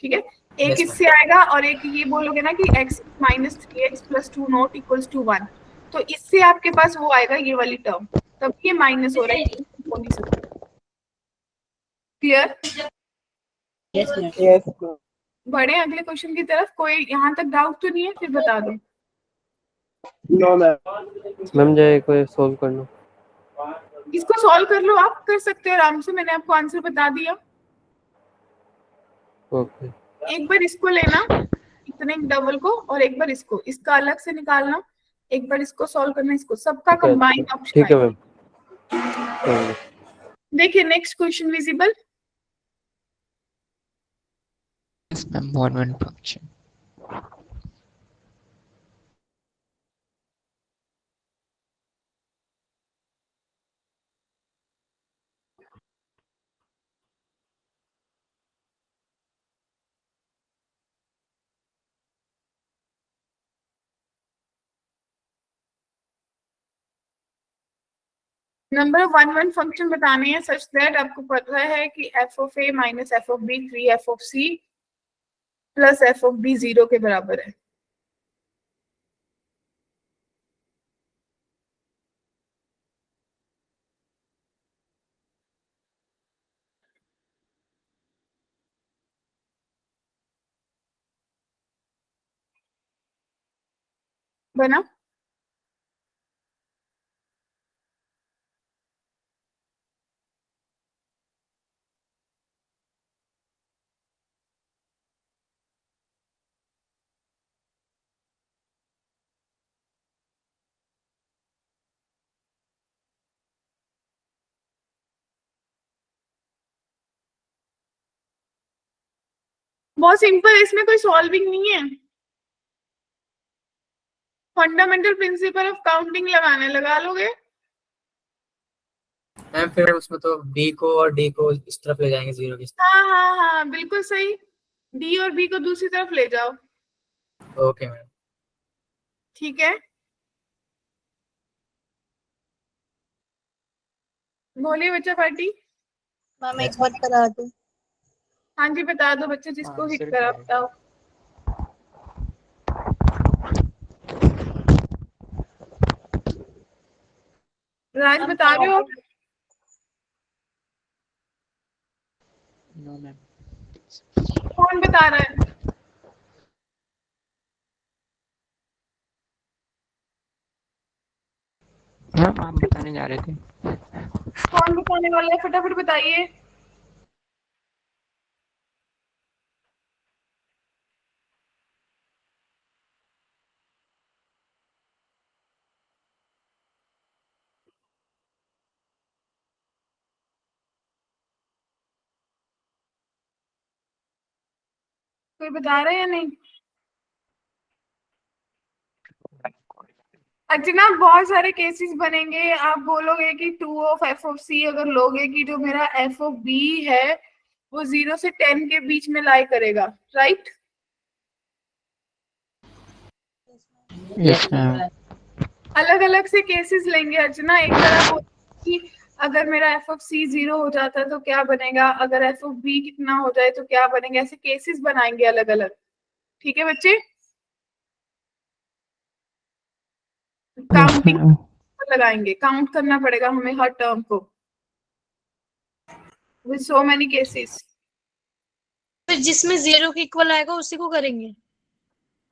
ठीक है, एक इससे आएगा और एक ये बोलोगे ना कि x minus 3x+2 not equals to 1, तो इससे आपके पास वो आएगा ये वाली टर्म, तब ये माइनस हो रहा है, हो नहीं सकता। क्लियर? यस बढ़े अगले क्वेश्चन की तरफ। कोई यहाँ तक डाउट तो नहीं है? फिर बता दो। No ma'am. मैम जाए कोई सोल्व करना। इसको सॉल्व कर लो, आप कर सकते हो आराम से, मैंने आपको आंसर बता दिया। ओके, एक बार इसको लेना, इतने डबल को, और एक बार इसका अलग से निकालना, एक बार इसको सॉल्व करना, इसको सबका कंबाइन ऑप्शन। ठीक है मैम। देखिए next question visible. Yes, ma'am. One function. Number of one function बताने हैं सच दैट आपको पता है कि f of a minus f of b 3f of c plus f of b 0 के बराबर है। बना? बहुत सिंपल है, इसमें कोई सॉल्विंग नहीं है। फंडामेंटल प्रिंसिपल ऑफ काउंटिंग लगाने लगा लोगे। मैम फिर उसमें तो b को और d को इस तरफ ले जाएंगे 0 की। हाँ बिल्कुल सही, d और b को दूसरी तरफ ले जाओ। Okay ma'am. ठीक है, बोलिए बच्चा पार्टी। मैम एक बार करा दो। हाँ जी बता दो बच्चे, जिसको हिट करा बताओ। राज बता रहे हो? No, ma'am. कौन बता रहा है? मैम आप बताने जा रहे थे। कौन बताने वाला है? फटाफट बताइए। कोई बता रहा है या नहीं? अच्छा ना, बहुत सारे केसेस बनेंगे, आप बोलोगे कि 2 ऑफ f ऑफ c, अगर लोगे कि जो मेरा f ऑफ b है वो 0 से 10 के बीच में लाई करेगा, राइट? Yes, ma'am. अलग अलग से केसेस लेंगे अर्चना। एक तरह कि अगर मेरा f ऑफ c 0 हो जाता है तो क्या बनेगा, अगर f ऑफ b कितना हो जाए तो क्या बनेगा, ऐसे केसेस बनाएंगे अलग अलग। ठीक है बच्चे, काउंटिंग लगाएंगे, काउंट करना पड़ेगा हमें हर टर्म को with so many cases। फिर जिसमें 0 के इक्वल आएगा उसी को करेंगे।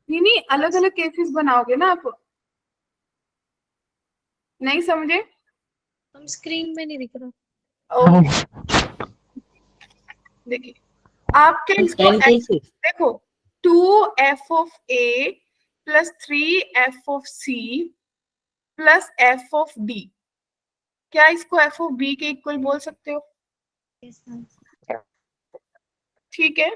नहीं, अलग अलग केसेस बनाओगे ना आप, नहीं समझे? हम स्क्रीन में नहीं दिख रहा। देखिए आप क्या इसको 10 cases. देखो 2f of a plus 3f of c plus f of d, क्या इसको f of b के इक्वल बोल सकते हो? ठीक है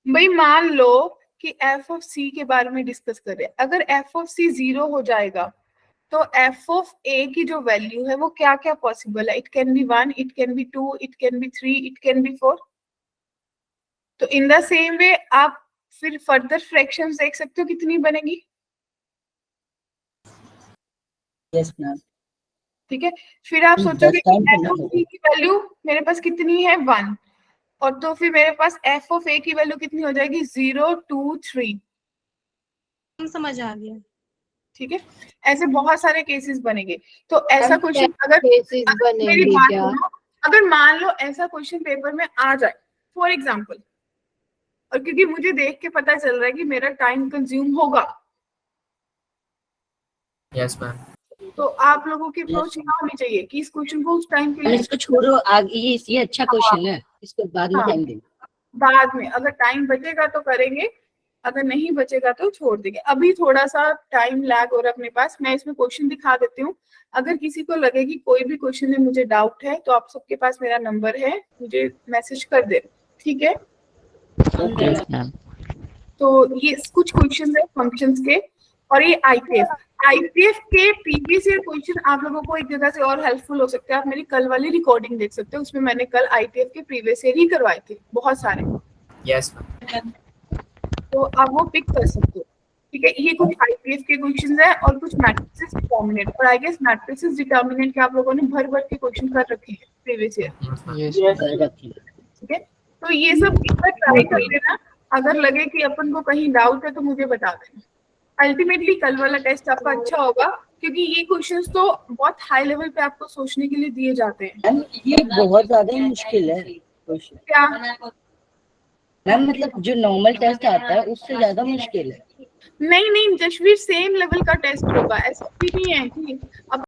भाई, मान लो कि f of c के बारे में डिस्कस कर रहे हैं। अगर f of c 0 हो जाएगा तो f of a की जो वैल्यू है वो क्या क्या पॉसिबल है? It can be 1, it can be 2, it can be 3, it can be 4। तो इन द सेम वे आप फिर फर्दर फ्रैक्शंस देख सकते हो कितनी बनेगी। Yes, ma'am. ठीक है, फिर आप सोचोगे कि time f of c की वैल्यू मेरे पास कितनी है 1, और तो फिर मेरे पास f of a की वैल्यू कितनी हो जाएगी 0, 2, 3। समझ आ गया। ठीक है, ऐसे बहुत सारे केसेस बनेंगे। तो ऐसा क्वेश्चन अगर केसेस मेरी बनेंगे बात क्या? सुनो, अगर मान लो ऐसा क्वेश्चन पेपर में आ जाए फॉर एग्जांपल, और क्योंकि मुझे देख के पता चल रहा है कि मेरा टाइम कंज्यूम होगा, यस मैम। तो आप लोगों की अप्रोच क्या होनी चाहिए कि इस क्वेश्चन को उस टाइम के लिए इसको छोड़ो, आगे ये अच्छा क्वेश्चन है, इसको बाद में हाँ। टाइम देंगे। बाद में अगर टाइम बचेगा तो करेंगे, अगर नहीं बचेगा तो छोड़ देंगे। अभी थोड़ा सा टाइम लैग और अपने पास, मैं इसमें क्वेश्चन दिखा देती हूँ। अगर किसी को लगे कि कोई भी क्वेश्चन में मुझे डाउट है तो आप सबके पास मेरा नंबर है, मुझे मैसेज कर दे, ठीक है? Yes, ma'am. तो ये कुछ क्वेश्चन है फंक्शंस के, और ये आईपीएफ के प्रीवियस ईयर क्वेश्चन आप लोगों को एक जगह से और हेल्पफुल हो सकते हैं। आप मेरी कल वाली रिकॉर्डिंग देख सकते हो, उसमें मैंने कल आईपीएफ के प्रीवियस ईयर ही करवाए थे बहुत सारे, यस मैम। तो आप वो पिक कर सकते हो। ठीक है, ये कुछ आईपीएफ के क्वेश्चंस है और कुछ मैट्रिसेस डिटरमिनेंट, और आई गेस मैट्रिसेस डिटरमिनेंट के आप लोगों ने भर भर के क्वेश्चन कर रखे हैं प्रीवियस ईयर। Yes. ठीक है, तो ये सब एक बार ट्राई कर लेना। अगर लगे कि अपन को कहीं डाउट है तो मुझे बता देना। अल्टीमेटली कल वाला टेस्ट आपका अच्छा होगा, क्योंकि ये क्वेश्चंस तो बहुत हाई लेवल पे आपको सोचने के लिए दिए जाते हैं। मैम ये बहुत ज्यादा ही मुश्किल है क्वेश्चन। क्या मैम मतलब जो नॉर्मल टेस्ट आता है उससे ज्यादा मुश्किल है। नहीं, जशवीर सेम लेवल का टेस्ट होगा, ऐसा भी नहीं है कि अब